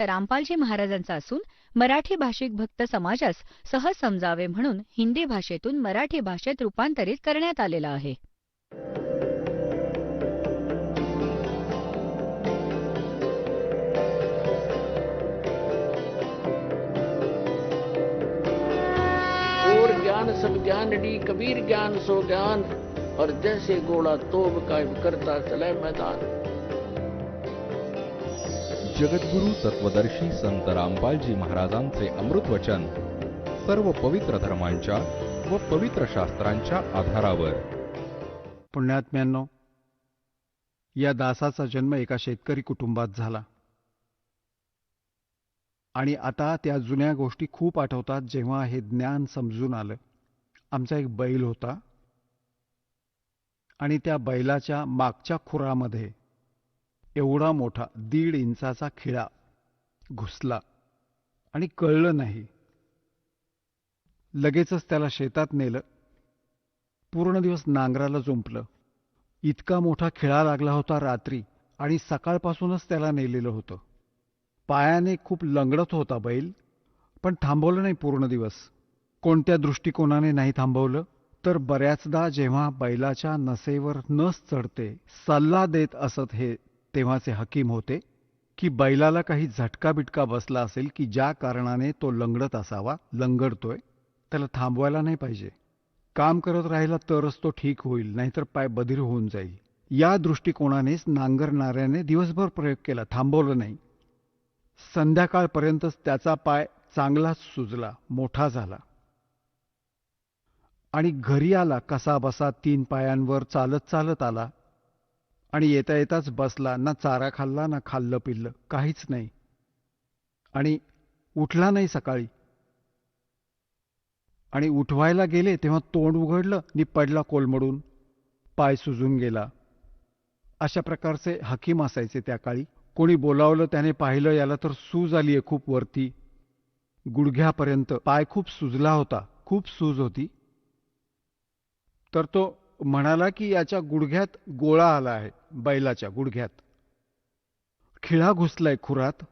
रामपालजी महाराजांचा असून मराठी भाषिक भक्त समाजास सहज समजावे म्हणून हिंदी भाषेतून मराठी भाषेत रूपांतरित करण्यात आलेला आहे. और ज्ञान सब ज्ञानडी कबीर ज्ञान सो ज्ञान और जैसे गोला तोब कायम करता चले मैदान. जगद्गुरु तत्वदर्शी संत रामपालजी महाराजांचे अमृत वचन सर्व पवित्र धर्मांच्या व पवित्र शास्त्रांच्या आधारावर. पुण्यात्म्यांनो, या दासाचा जन्म एका शेतकरी कुटुंबात झाला आणि आता त्या जुन्या गोष्टी खूप आठवतात जेव्हा हे ज्ञान समजून आलं. आमचा एक बैल होता आणि त्या बैलाच्या मागच्या खुरामध्ये एवढा मोठा 1.5 इंचाचा खिळा घुसला आणि कळलं नाही. लगेचच त्याला शेतात नेलं. पूर्ण दिवस नांगराला जुंपलं. इतका मोठा खिळा लागला होता रात्री आणि सकाळपासूनच त्याला नेलेलं होतं. पायाने खूप लंगडत होता बैल, पण थांबवलं नाही पूर्ण दिवस. कोणत्या दृष्टिकोनाने नाही थांबवलं तर बऱ्याचदा जेव्हा बैलाच्या नसेवर नस चढते सल्ला देत असत हे तेव्हाचे हकीम होते की बैलाला काही झटका बिटका बसला असेल की ज्या कारणाने तो लंगडत असावा, लंगडतोय, त्याला थांबवायला नाही पाहिजे. काम करत राहिला तरच तो ठीक होईल, नाहीतर पाय बधीर होऊन जाईल. या दृष्टिकोनानेच नांगरणाऱ्याने दिवसभर प्रयोग केला, थांबवलं नाही. संध्याकाळपर्यंतच त्याचा पाय चांगलाच सुजला, मोठा झाला आणि घरी आला कसा बसा 3 पायांवर चालत चालत आला आणि येता येताच बसला. ना चारा खाल्ला, ना खाल्लं पिल्लं, काहीच नाही. आणि उठला नाही सकाळी. आणि उठवायला गेले तेव्हा तोंड उघडलं आणि पडला कोलमडून, पाय सुजून गेला. अशा प्रकारचे हकीम असायचे त्या काळी. कोणी बोलावलं त्याने पाहिलं याला तर सूज आलीये खूप वरती, गुडघ्यापर्यंत. पाय खूप सुजला होता, खूप सूज होती. तर तो म्हणाला की याच्या गुडघ्यात गोळा आला आहे, बैलाच्या गुडघ्यात खिळा घुसलाय खुरात.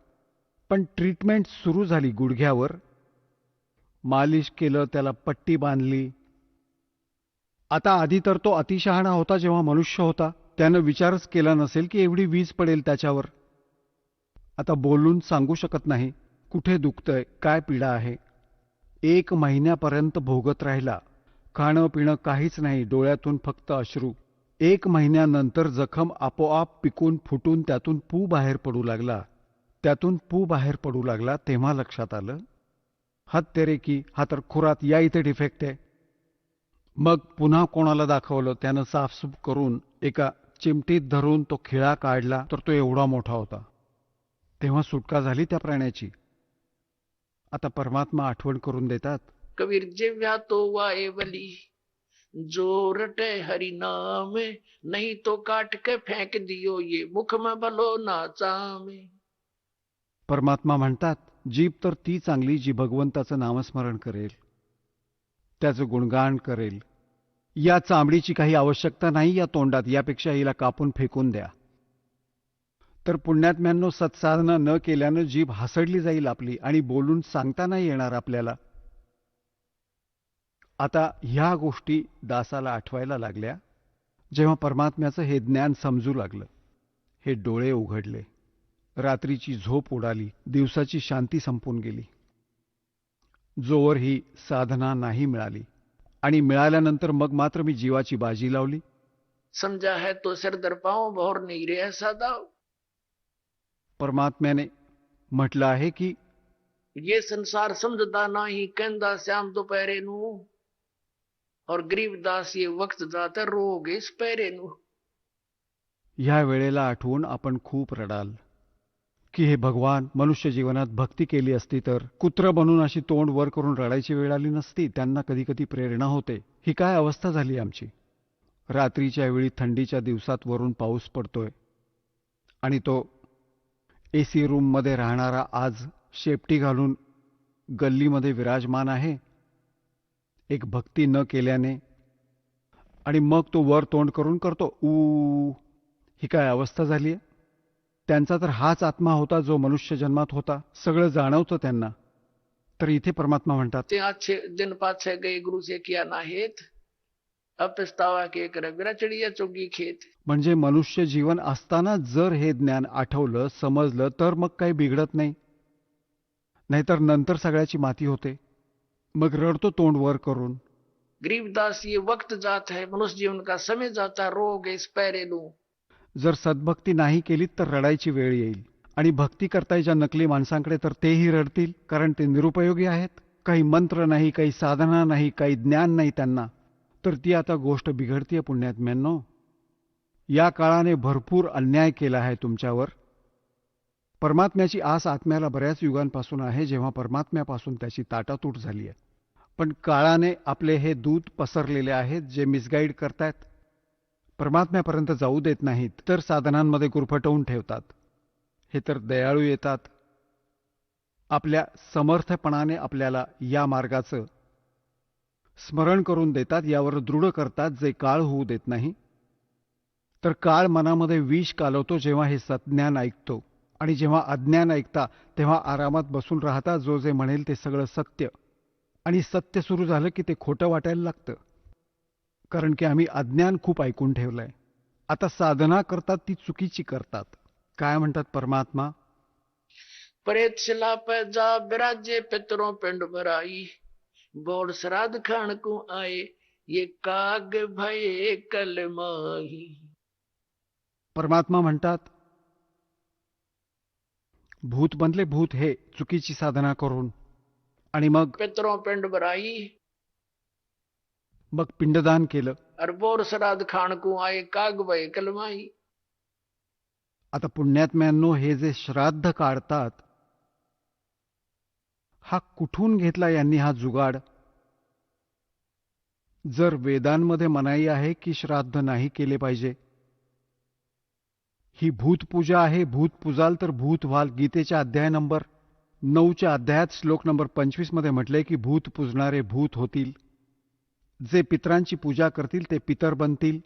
पण ट्रीटमेंट सुरू झाली गुडघ्यावर. मालिश केलं, त्याला पट्टी बांधली. आता आधी तर तो अतिशहाणा होता जेव्हा मनुष्य होता. त्यानं विचारच केला नसेल की एवढी वीज पडेल त्याच्यावर. आता बोलून सांगू शकत नाही कुठे दुखतंय, काय पीडा आहे. 1 महिन्यापर्यंत भोगत राहिला. खाणं पिणं काहीच नाही, डोळ्यातून फक्त अश्रू. 1 महिन्यानंतर जखम आपोआप पिकून फुटून त्यातून पू बाहेर पडू लागला. त्यातून पू बाहेर पडू लागला तेव्हा लक्षात आलं, हात तेरे की, हा तर खुरात, या इथे डिफेक्ट आहे. मग पुन्हा कोणाला दाखवलं. त्यानं साफसूफ करून एका चिमटीत धरून तो खिळा काढला तर तो एवढा मोठा होता. तेव्हा सुटका झाली त्या प्राण्याची. आता परमात्मा आठवण करून देतात, कबीर जेव्या तो वाए वली जो रटे हरि नाम नहीं तो काट के फेंक दियो ये मुख में भलो ना चामे. परमात्मा म्हणतात, जीभ तर ती चांगली जी भगवंताचं नामस्मरण करेल, त्याचं गुणगान करेल. या चामडीची काही आवश्यकता नाही या तोंडात, यापेक्षा हिला कापून फेकून द्या. तर पुण्यात्म्यांनो, सत्साधना न केल्यानं जीभ हासडली जाईल आपली आणि बोलून सांगता नाही येणार आपल्याला. आता ह्या गोष्टी दासाला आठवायला लागल्या जेव्हा परमात्म्याचं हे ज्ञान समजू लागलं. हे डोळे उघडले, रात्रीची झोप उडाली, दिवसाची शांती संपून गेली. जोवर ही साधना नाही मिळाली आणि मिळाल्यानंतर मग मात्र मी जीवाची बाजी लावली. समझा है तो सिर दर पाओ भोर नहीं रे ऐसा दाव. परमात्म्याने म्हटलं आहे की ये संसार समझदा नाही कहंदा श्याम दोपहरे नू और गरीबदास ये वक्त जाता रोग इस पैरे नू. ह्या वेळेला आठवून आपण खूप रडाल की हे भगवान, मनुष्य जीवनात भक्ती केली असती तर कुत्र बनून अशी तोंड वर करून रडायची वेळ आली नसती. त्यांना कधी कधी प्रेरणा होते. ही काय अवस्था झाली आमची. रात्रीच्या वेळी थंडीच्या दिवसात वरून पाऊस पडतोय आणि तो एसी रूम मध्ये राहणारा आज शेपटी घालून गल्लीमध्ये विराजमान आहे एक भक्ती न केल्याने. आणि मग तो वर तोंड करून करतो ऊ. ही काय अवस्था झाली आहे. त्यांचा तर हाच आत्मा होता जो मनुष्य जन्मात होता. सगळं जाणवतं त्यांना. तर इथे परमात्मा म्हणतात, ते अच्छे दिन पाछे गए गुरु से किया ना हेत, अब पछतावा के कर बिरा चढ़िया चुगी खेत. म्हणजे मनुष्य जीवन असताना जर हे ज्ञान आठवलं, समजलं, तर मग काही बिघडत नाही. नाहीतर नंतर सगळ्याची माती होते. मग रडतो तोंड वर करून. गरीबदास ये वक्त जाता है, मनुष्य जीवन का समय जाता है, रो गए इस पैरे लू. जर सद्भक्ती नाही केली तर रडायची वेळ येईल. आणि भक्ती करतायच्या नकली माणसांकडे तर तेही रडतील, कारण ते निरुपयोगी आहेत. काही मंत्र नाही, काही साधना नाही, काही ज्ञान नाही त्यांना. तर ती आता गोष्ट बिघडतीये पुण्यात्म्यांनो. या काळाने भरपूर अन्याय केला आहे तुमच्यावर. परमात्म्याची आस आत्म्याला बऱ्याच युगांपासून आहे, जेव्हा परमात्म्यापासून त्याची ताटातूट झाली आहे. पण काळाने आपले हे दूत पसरलेले आहेत, जे मिसगाईड करतायत, परमात्म्यापर्यंत जाऊ देत नाहीत, तर साधनांमध्ये गुरफटवून ठेवतात. हे तर दयाळू येतात, आपल्या समर्थपणाने आपल्याला या मार्गाचं स्मरण करून देतात, यावर दृढ करतात, जे काळ होऊ देत नाही. तर काळ मनामध्ये विष कालवतो जेव्हा हे सज्ञान ऐकतो. आणि जेव्हा अज्ञान ऐकता तेव्हा आरामात बसून राहता. जो जे म्हणेल ते सगळं सत्य. आणि सत्य सुरू झालं की ते खोटं वाटायला लागतं. कारण की आम्ही अज्ञान खूप ऐकून ठेवलंय. आता साधना करतात ती चुकीची करतात. काय म्हणतात परमात्मा? प्रेत शिला पे जा बिराजे पितरों पिंड भराई, बोल श्राद्ध खान को आए, ये काग भये कलमाही. परमात्मा म्हणतात, भूत बनले भूत हे चुकीची साधना करून. आणि मग पितरों पिंड भराई, पिंडदान केलं. और बोर श्राद्ध खान को आए, काग भये कलमाही. आता पुण्यात्म्यांनो, हे जे श्राद्ध काढतात, हा कुठून घेतला यांनी हा जुगाड? जर वेदांमध्ये मनाई आहे की श्राद्ध नाही केले पाहिजे, ही भूतपूजा आहे, भूत पुजाल तर भूत व्हाल. गीतेच्या अध्याय नंबर 9च्या अध्यायात श्लोक नंबर 25 मध्ये म्हटले की भूत पुजणारे भूत होतील. जे पितरांची पूजा करतील ते पितर बनतील.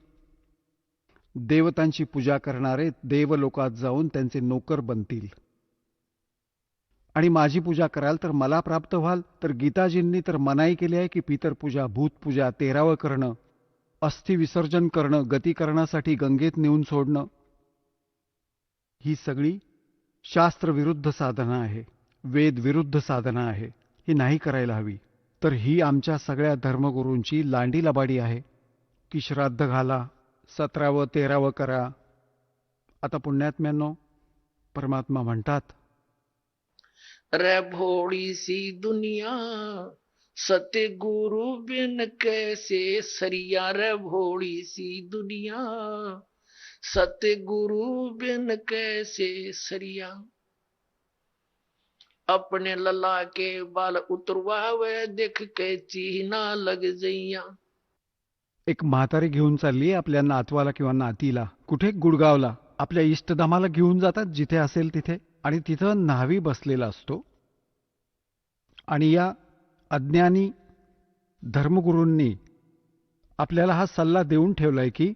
देवतांची पूजा करणारे देवलोकात जाऊन त्यांचे नोकर बनतील. आणि माझी पूजा कराल तर मला प्राप्त व्हाल. तर गीताजींनी तर मनाई केली आहे की पितरपूजा, भूतपूजा, तेरावं करणं, अस्थि विसर्जन करणं, गती करण्यासाठी गंगेत नेऊन सोडणं, ही सगळी शास्त्रविरुद्ध साधना आहे, वेदविरुद्ध साधना आहे. ही नाही करायला हवी. तर ही आमच्या सगळ्या धर्मगुरूंची लांडी लबाडी आहे की श्राद्ध घाला, 17वं 13वं करा. आता पुण्यात्म्यांनो, परमात्मा म्हणतात, रे भोड़ी सी दुनिया, सत्य गुरु बिन कैसे सरिया. रे भोड़ी सी दुनिया, सत्य गुरु बिन कैसे सरिया. अपने लला के बाल उतरवावे, देख के चीना लग जइया. एक म्हातारी घेऊन चालली आपल्या नातवाला किंवा नातीला कुठे, गुडगावला. आपल्या इष्टधामाला घेऊन जातात जिथे असेल तिथे. आणि तिथं न्हावी बसलेला असतो. आणि या अज्ञानी धर्मगुरूंनी आपल्याला हा सल्ला देऊन ठेवलाय की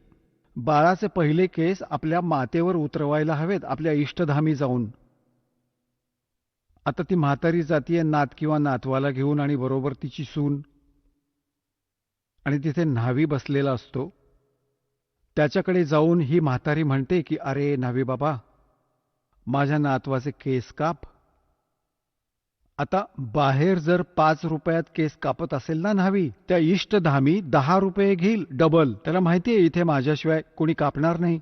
बाळाचे पहिले केस आपल्या मातेवर उतरवायला हवेत, आपल्या इष्टधामी जाऊन. आता ती म्हातारी जातीये नात किंवा नातवाला घेऊन, आणि बरोबर तिची सून. आणि तिथे न्हावी बसलेला असतो. त्याच्याकडे जाऊन ही म्हातारी म्हणते की अरे न्हावी बाबा, माझ्या नातवाचे केस काप. आता बाहेर जर 5 रुपयात केस कापत असेल ना न्हावी, त्या इष्टधामी 10 रुपये घेईल डबल. त्याला माहितीये इथे माझ्याशिवाय कोणी कापणार नाही.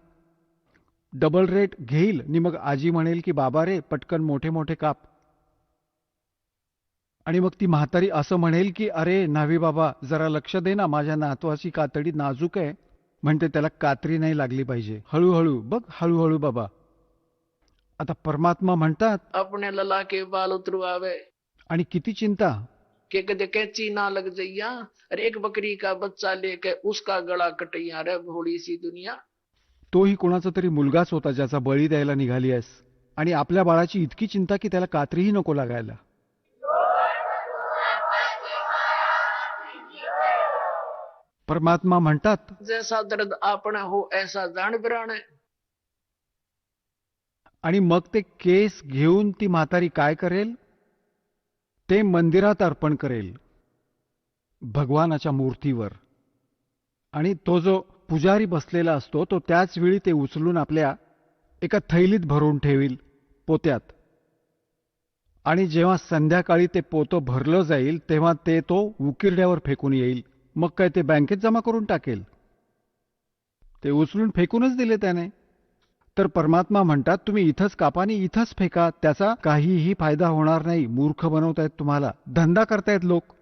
डबल रेट घेईल. आणि मग आजी म्हणेल की बाबा रे, पटकन मोठे मोठे काप. आणि मग ती म्हातारी असं म्हणेल की अरे न्हावी बाबा, जरा लक्ष दे ना, माझ्या नातवाची कातडी नाजूक आहे. म्हणते त्याला कात्री नाही लागली पाहिजे, हळूहळू बघ, हळूहळू बाबा. आता परमात्मा म्हणतात, अपने लला के बाल उतरवावे, आणि किती चिंता, के कदे कैची ना लग जइया. अरे एक बकरी का बच्चा लेके उसका गला कटैया. रे भोड़ी सी दुनिया. तोही कोणाचा तरी मुलगाच होता ज्याचा बळी द्यायला निघाली आहेस. आणि आपल्या बाळाची इतकी चिंता की त्याला कात्रीही नको लागायला. परमात्मा म्हणतात, जैसा दर्द आपने हो ऐसा जान बिराने. आणि मग ते केस घेऊन ती म्हातारी काय करेल? ते मंदिरात अर्पण करेल, भगवानाच्या मूर्तीवर. आणि तो जो पुजारी बसलेला असतो तो त्याच वेळी ते उचलून आपल्या एका थैलीत भरून ठेवील, पोत्यात. आणि जेव्हा संध्याकाळी ते पोतं भरलं जाईल तेव्हा ते तो उकिरड्यावर फेकून येईल. मग काय ते बँकेत जमा करून टाकेल? ते उचलून फेकूनच दिले त्याने. तर परमात्मा म्हणतात तुम्ही इथंच कापा आणि इथंच फेका, त्याचा काहीही फायदा होणार नाही. मूर्ख बनवतायत तुम्हाला, धंदा करतायत लोक.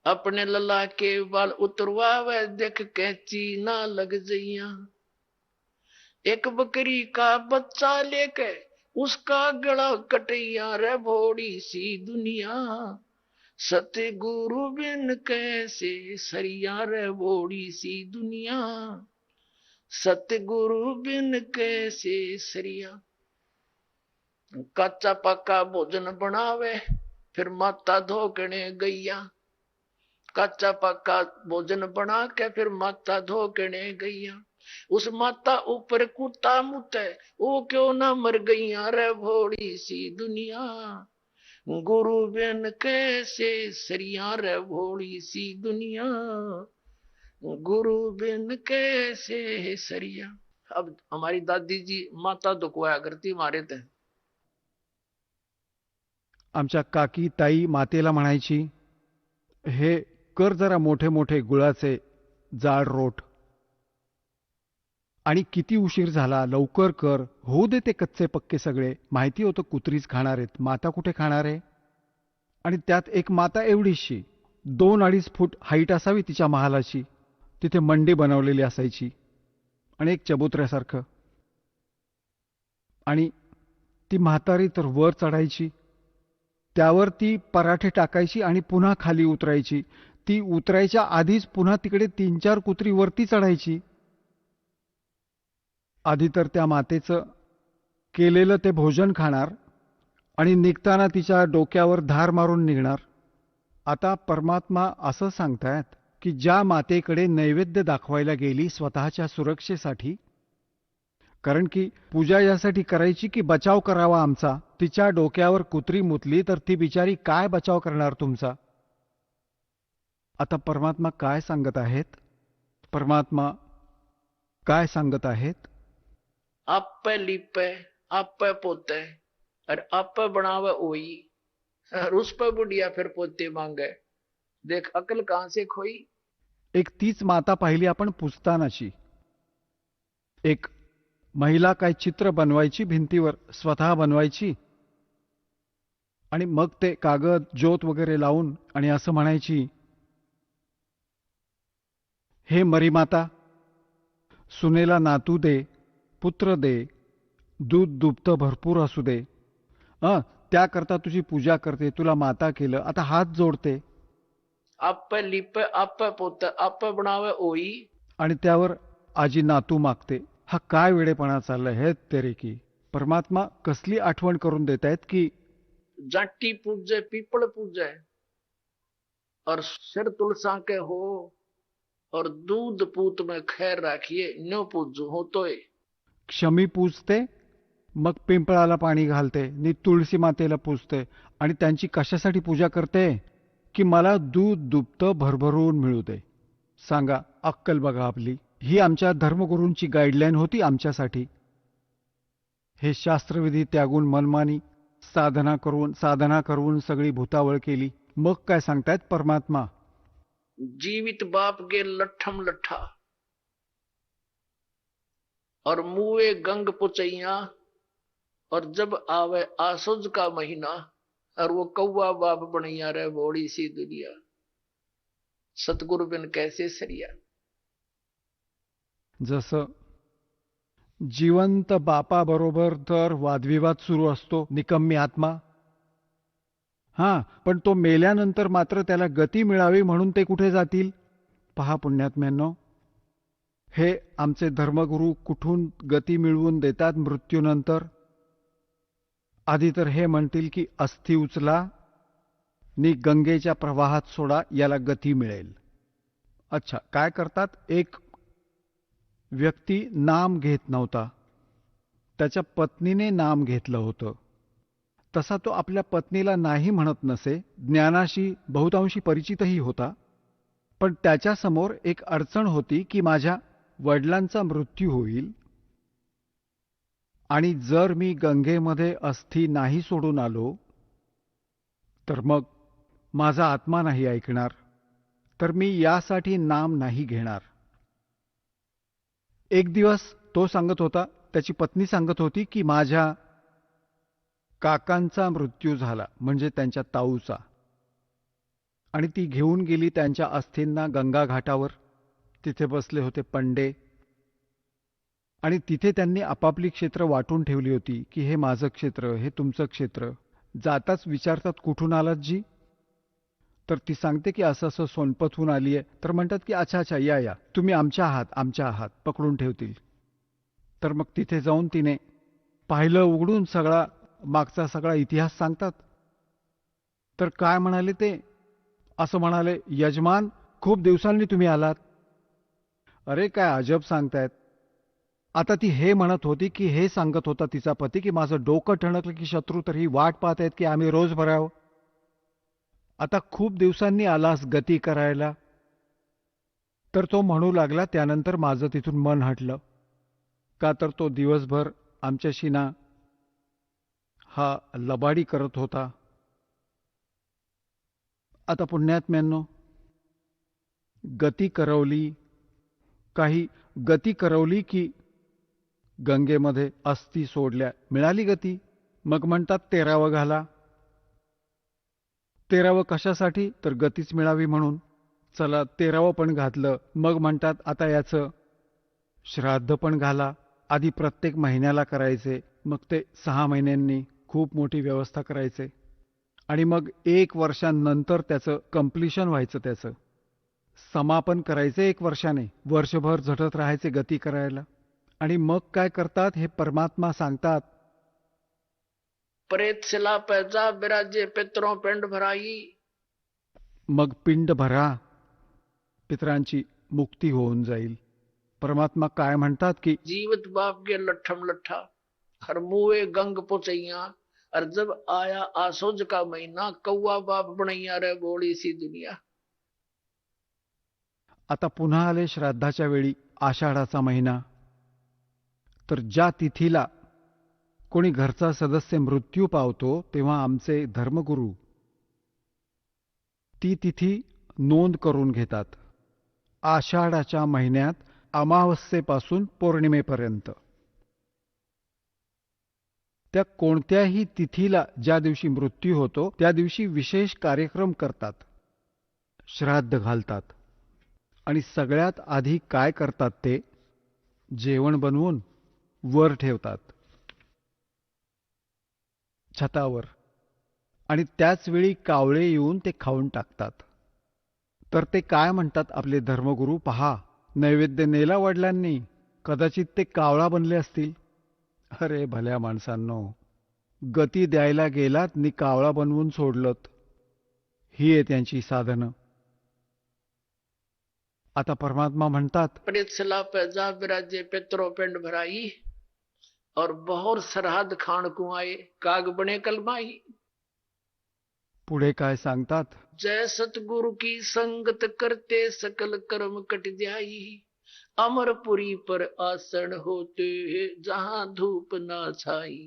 अपने लला के बाल उतरवावे देख कैची ना लग जइया। एक बकरी का बच्चा लेके उसका गला कटैया रे भोड़ी सी दुनिया। सतगुरु बिन कैसे सरिया रे भोड़ी सी दुनिया। सतगुरु बिन कैसे सरिया। कच्चा पक्का भोजन बनावे फिर माता धोकने गैया। कच्चा पक्का भोजन बना के फिर माता धोकने गैया। उस माता ऊपर कुत्ता मुते वो क्यों ना मर गईया रे भोड़ी सी दुनिया। गुरु बिन कैसे सरिया रे भोड़ी सी दुनिया। गुरु बिन कैसे सरिया। अब हमारी दादी जी माता दुखवाया करती मारे थे। आमच्या काकी ताई मातेला म्हणायची, हे कर जरा मोठे मोठे गुळाचे जाड रोट. आणि किती उशीर झाला, लवकर कर, होऊ दे ते कच्चे पक्के सगळे. माहिती होतं कुत्रीच खाणार आहेत, माता कुठे खाणार आहे? आणि त्यात एक माता एवढीशी 2-2.5 फूट हाईट असावी तिच्या महालाची. तिथे मंडी बनवलेली असायची आणि एक चबुतऱ्यासारखं. आणि ती म्हातारी तर वर चढायची, त्यावर ती पराठे टाकायची आणि पुन्हा खाली उतरायची. ती उतरायच्या आधीच पुन्हा तिकडे 3-4 कुत्री वरती चढायची. आधी तर त्या मातेचं केलेलं ते भोजन खाणार आणि निघताना तिच्या डोक्यावर धार मारून निघणार. आता परमात्मा असं सांगतायत की ज्या मातेकडे नैवेद्य दाखवायला गेली स्वतःच्या सुरक्षेसाठी, कारण की पूजा यासाठी करायची की बचाव करावा आमचा, तिच्या डोक्यावर कुत्री मुतली तर ती बिचारी काय बचाव करणार तुमचा? आता परमात्मा काय सांगत आहेत? परमात्मा काय सांगत आहेत? आप लिपे आप पोते और आप बनावे ओई और उस पर बुढ़िया फिर पोते मांगे। देख अकल कहां से खोई। एक तीच माता पाहिली आपण पुसतानाची. एक महिला काय चित्र बनवायची भिंतीवर, स्वतः बनवायची आणि मग ते कागद ज्योत वगैरे लावून आणि असं म्हणायची, हे मरीमाता, सुनेला नातू दे, पुत्र दे, दूध दुभतं भरपूर असू दे. त्याकरता तुझी पूजा करते, तुला माता केलं, आता हात जोडते. आप लिपे आप पोते आप बनावे ओई। आणि त्यावर आजी नातू मागते. हा काय वेडेपणा चाललाय हे तेरे की. परमात्मा कसली आठवण करून देत आहेत की जाटी पूजे पीपल पूजे और सिर तुलसा के हो और दूध पूत में खैर राखिए नो पूजू हो तो। क्षमी पूजते, मग पिंपळाला पाणी घालते, नि तुळशी मातेला पूजते. आणि त्यांची कशासाठी पूजा करते? की मला दूध दुभतं भरभरून मिळू दे. सांगा, अक्कल बघा आपली. ही आमच्या धर्मगुरूंची गाईडलाईन होती आमच्यासाठी. हे शास्त्रविधी त्यागून मनमानी साधना करून सगळी भूतावळ केली. मग काय सांगतायत परमात्मा? जीवित बाप के लठम लठा और मुए गंग पुचैया और जब आवे आसुज का महीना और वो कौवा बाप बनैया रे बोड़ी सी दुनिया। सतगुरु बिन कैसे सरिया। जसं जिवंत बापाबरोबर तर वादविवाद सुरू असतो, निकम्मी आत्मा. पण तो मेल्यानंतर मात्र त्याला गती मिळावी म्हणून ते कुठे जातील? पहा पुण्यात्म्यांनो, हे आमचे धर्मगुरू कुठून गती मिळवून देतात मृत्यूनंतर? आधी तर हे म्हणतील की अस्थि उचला नि गंगेच्या प्रवाहात सोडा, याला गती मिळेल. अच्छा, काय करतात? एक व्यक्ती नाम घेत नव्हता, त्याच्या पत्नीने नाम घेतलं होतं. तसा तो आपल्या पत्नीला नाही म्हणत नसे, ज्ञानाशी बहुतांशी परिचितही होता. पण त्याच्यासमोर एक अडचण होती की माझ्या वडिलांचा मृत्यू होईल आणि जर मी गंगेमध्ये अस्थी नाही सोडून आलो तर मग माझा आत्मा नाही ऐकणार, तर मी यासाठी नाम नाही घेणार. एक दिवस तो सांगत होता, त्याची पत्नी सांगत होती की माझ्या काकांचा मृत्यू झाला, म्हणजे त्यांच्या ताऊचा, आणि ती घेऊन गेली त्यांच्या अस्थींना गंगा घाटावर. तिथे बसले होते पंडे आणि तिथे त्यांनी आपापली क्षेत्र वाटून ठेवली होती की हे माझं क्षेत्र, हे तुमचं क्षेत्र. जाताच विचारतात, कुठून आलात जी? तर ती सांगते की असं असं सोनपतहून आली आहे. तर म्हणतात की अच्छा अच्छा, या या, तुम्ही आमच्या आहात, पकडून ठेवतील. तर मग तिथे जाऊन तिने पाहिलं उघडून, मागचा सगळा इतिहास सांगतात. तर काय म्हणाले ते? असं म्हणाले, यजमान, खूप दिवसांनी तुम्ही आलात. अरे काय अजब सांगतायत. आता ती हे म्हणत होती की हे सांगत होता तिचा पती की माझं डोकं ठणकलं की शत्रू तर ही वाट पाहत आहेत की आम्ही रोज भरावं. आता खूप दिवसांनी आलास गती करायला. तर तो म्हणू लागला, त्यानंतर माझं तिथून मन हटलं. का तर तो दिवसभर आमच्याशी ना हा लबाडी करत होता. आता पुण्यात्म्यांनो, गती करवली की गंगेमध्ये अस्थी सोडल्या, मिळाली गती. मग म्हणतात 13वं घाला. 13वं कशासाठी? तर गतीच मिळावी म्हणून. चला 13वं पण घातलं. मग म्हणतात आता याचं श्राद्ध पण घाला. आधी प्रत्येक महिन्याला करायचे, मग ते 6 महिन्यांनी खूप मोठी व्यवस्था करायचे, आणि मग 1 वर्षानंतर त्याचं कंप्लिशन व्हायचं, त्याचं समापन करायचे 1 वर्षाने. वर्षभर झटत राहायचे गती करायला. आणि मग काय करतात हे परमात्मा सांगतात. प्रेत शिला पे जा बिराजे पितरों पिंड भराई. मग पिंड भरा, पितरांची मुक्ती होऊन जाईल. परमात्मा काय म्हणतात की जीवित बाप के लठम लठा हर मुए गंग पुचैया. और जब आया आसोज का महीना कौआ बाप बनैया रे बोली सी दुनिया. आता पुन्हा आले श्राद्धाच्या वेळी आषाढाचा महिना. तर ज्या तिथीला कोणी घरचा सदस्य मृत्यू पावतो तेव्हा आमचे धर्मगुरू ती तिथी नोंद करून घेतात. आषाढाच्या महिन्यात अमावस्येपासून पौर्णिमेपर्यंत त्या कोणत्याही तिथीला ज्या दिवशी मृत्यू होतो त्या दिवशी विशेष कार्यक्रम करतात, श्राद्ध घालतात. आणि सगळ्यात आधी काय करतात ते जेवण बनवून वर ठेवतात, छतावर, आणि त्याच वेळी कावळे येऊन ते खाऊन टाकतात. तर ते काय म्हणतात आपले धर्मगुरू, पहा नैवेद्य नेला वडिलांनी, कदाचित ते कावळा बनले असतील. अरे भल्या माणसांनो, गती द्यायला गेलात नि कावळा बनवून सोडलत. ही आहे त्यांची साधनं. आता परमात्मा म्हणतात, प्रेत शिला पे जा बिराजे पितरों पिंड भराई. और बहुत सरहद खान को आए काग बने कलमाई. पुढे काय सांगतात, जय सतगुरु की संगत करते सकल कर्म कट जाई. अमरपुरी पर आसन होते जहां धूप ना छाई.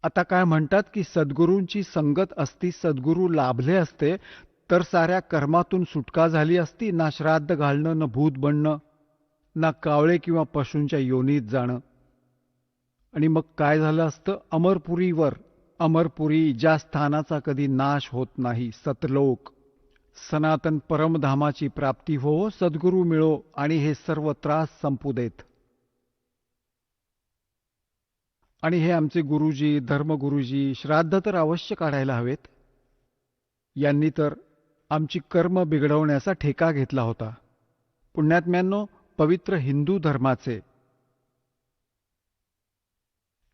आता काय म्हणतात की सद्गुरूंची संगत असती, सद्गुरू लाभले असते तर साऱ्या कर्मातून सुटका झाली असती. ना श्राद्ध घालणं, न भूत बनणं, ना कावळे किंवा पशूंच्या योनीत जाणं. आणि मग काय झालं असतं? अमरपुरी, ज्या स्थानाचा कधी नाश होत नाही, सतलोक, सनातन परमधामाची प्राप्ती हो, सद्गुरू मिळो आणि हे सर्व त्रास संपू देत. आणि हे आमचे गुरुजी, धर्मगुरुजी श्राद्ध तर अवश्य काढायला हवेत. यांनी तर आमची कर्म बिघडवण्याचा ठेका घेतला होता. पुण्यात्म्यांनो, पवित्र हिंदू धर्माचे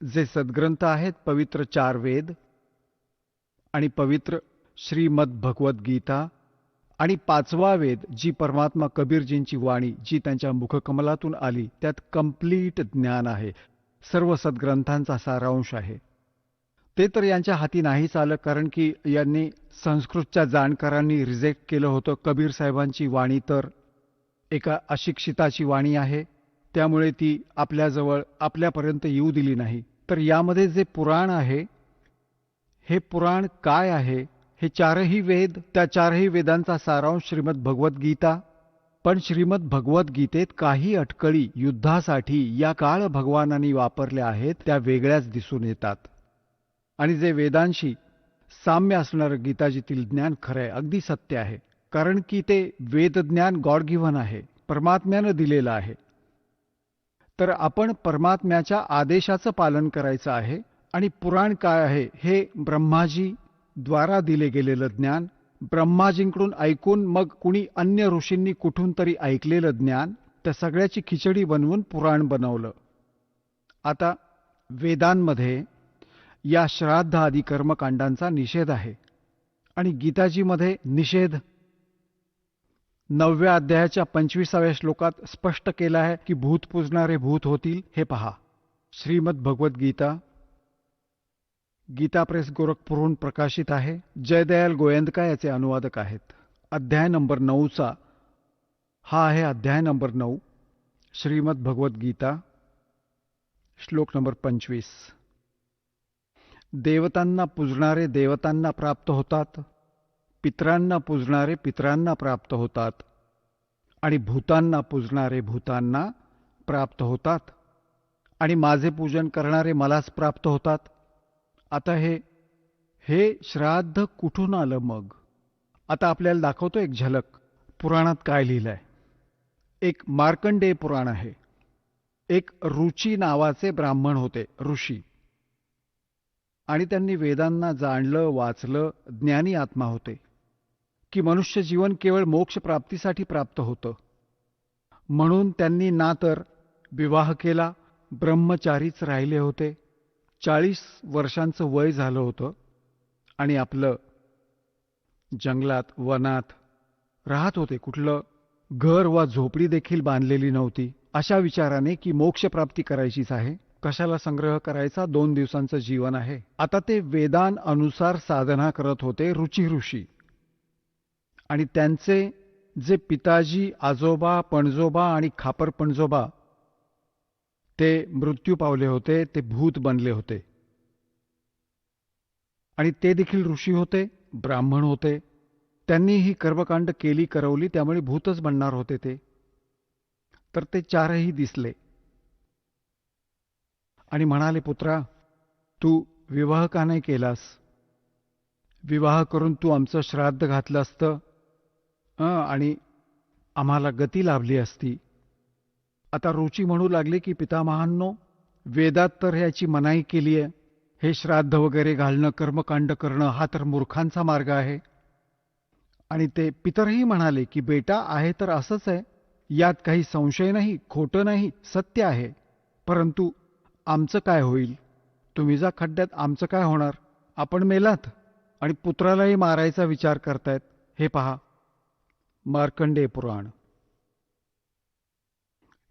जे सद्ग्रंथ आहेत, पवित्र 4 वेद आणि पवित्र श्रीमद भगवत गीता आणि 5वा वेद, जी परमात्मा कबीरजींची वाणी, जी त्यांच्या मुखकमलातून आली, त्यात कंप्लीट ज्ञान आहे. सर्व सद्ग्रंथांचा सारांश आहे. ते तर यांच्या हाती नाहीच आलं, कारण की यांनी संस्कृतच्या जाणकारांनी रिजेक्ट केलं होतं. कबीर साहेबांची वाणी तर एका अशिक्षिताची वाणी आहे, त्यामुळे ती आपल्याजवळ आपल्यापर्यंत येऊ दिली नाही. तर यामध्ये जे पुराण आहे, हे पुराण काय आहे? हे चारही वेद, त्या चारही वेदांचा सारांश श्रीमद भगवद्गीता. पण श्रीमद भगवद्गीतेत काही अटकळी युद्धासाठी या काळ भगवानांनी वापरल्या आहेत, त्या वेगळ्याच दिसून येतात. आणि जे वेदांशी साम्य असणारं गीताजीतील ज्ञान खरं आहे, अगदी सत्य आहे. कारण की ते वेदज्ञान गॉड गिव्हन आहे, परमात्म्यानं दिलेलं आहे. तर आपण परमात्म्याच्या आदेशाचं पालन करायचं आहे. आणि पुराण काय आहे? हे ब्रह्माजी द्वारा दिले गेलेलं ज्ञान, ब्रह्माजींकडून ऐकून मग कुणी अन्य ऋषींनी कुठून तरी ऐकलेलं ज्ञान, त्या सगळ्याची खिचडी बनवून पुराण बनवलं. आता वेदांमध्ये या श्राद्ध आदी कर्मकांडांचा निषेध आहे आणि गीताजीमध्ये निषेध 9व्या अध्यायाच्या 25व्या श्लोकात स्पष्ट केला आहे की भूत पूजणारे भूत होतील. हे पहा, श्रीमद भगवद्गीता, गीता प्रेस गोरखपूरहून प्रकाशित आहे. जयदयाल गोयंदका याचे अनुवादक आहेत. अध्याय नंबर 9चा हा आहे अध्याय नंबर 9, श्रीमद भगवद्गीता, श्लोक नंबर 25. देवतांना पूजणारे देवतांना प्राप्त होतात, पितरांना पूजणारे पितरांना प्राप्त होतात आणि भूतांना पूजणारे भूतांना प्राप्त होतात आणि माझे पूजन करणारे मलाच प्राप्त होतात. आता हे श्राद्ध कुठून आलं मग? आता आपल्याला दाखवतो एक झलक. पुराणात काय लिहिलंय? एक मार्कंडेय पुराण आहे. एक रुची नावाचे ब्राह्मण होते, ऋषी, आणि त्यांनी वेदांना जाणलं, वाचलं, ज्ञानी आत्मा होते की मनुष्य जीवन केवळ मोक्ष प्राप्तीसाठी प्राप्त होतं. म्हणून त्यांनी ना तर विवाह केला, ब्रह्मचारीच राहिले होते. 40 वर्षांचं वय झालं होतं आणि आपलं जंगलात, वनात राहत होते. कुठलं घर वा झोपडी देखील बांधलेली नव्हती. अशा विचाराने की मोक्षप्राप्ती करायचीच आहे, कशाला संग्रह करायचा, 2 दिवसांचं जीवन आहे. आता ते वेदांनुसार साधना करत होते, रुची ऋषी. आणि त्यांचे जे पिताजी, आजोबा, पणजोबा आणि खापर पणजोबा ते मृत्यू पावले होते, ते भूत बनले होते. आणि ते देखील ऋषी होते, ब्राह्मण होते. त्यांनी ही कर्मकांड केली, करवली, त्यामुळे भूतच बनणार होते ते. तर ते चारही दिसले आणि म्हणाले, पुत्रा, तू विवाह का नाही केलास? विवाह करून तू आमचं श्राद्ध घातलं असतं आणि आम्हाला गती लाभली असती. आता रुची म्हणू लागले की पितामहांनो, वेदात तर याची मनाई केली आहे. हे श्राद्ध वगैरे घालणं, कर्मकांड करणं हा तर मूर्खांचा मार्ग आहे. आणि ते पितरही म्हणाले की बेटा, आहे तर असंच आहे, यात काही संशय नाही, खोटं नाही, सत्य आहे. परंतु आमचं काय होईल? तुम्ही जा खड्ड्यात, आमचं काय होणार? आपण मेलात आणि पुत्रालाही मारायचा विचार करतायत. हे पहा, मार्कंडेय पुराण.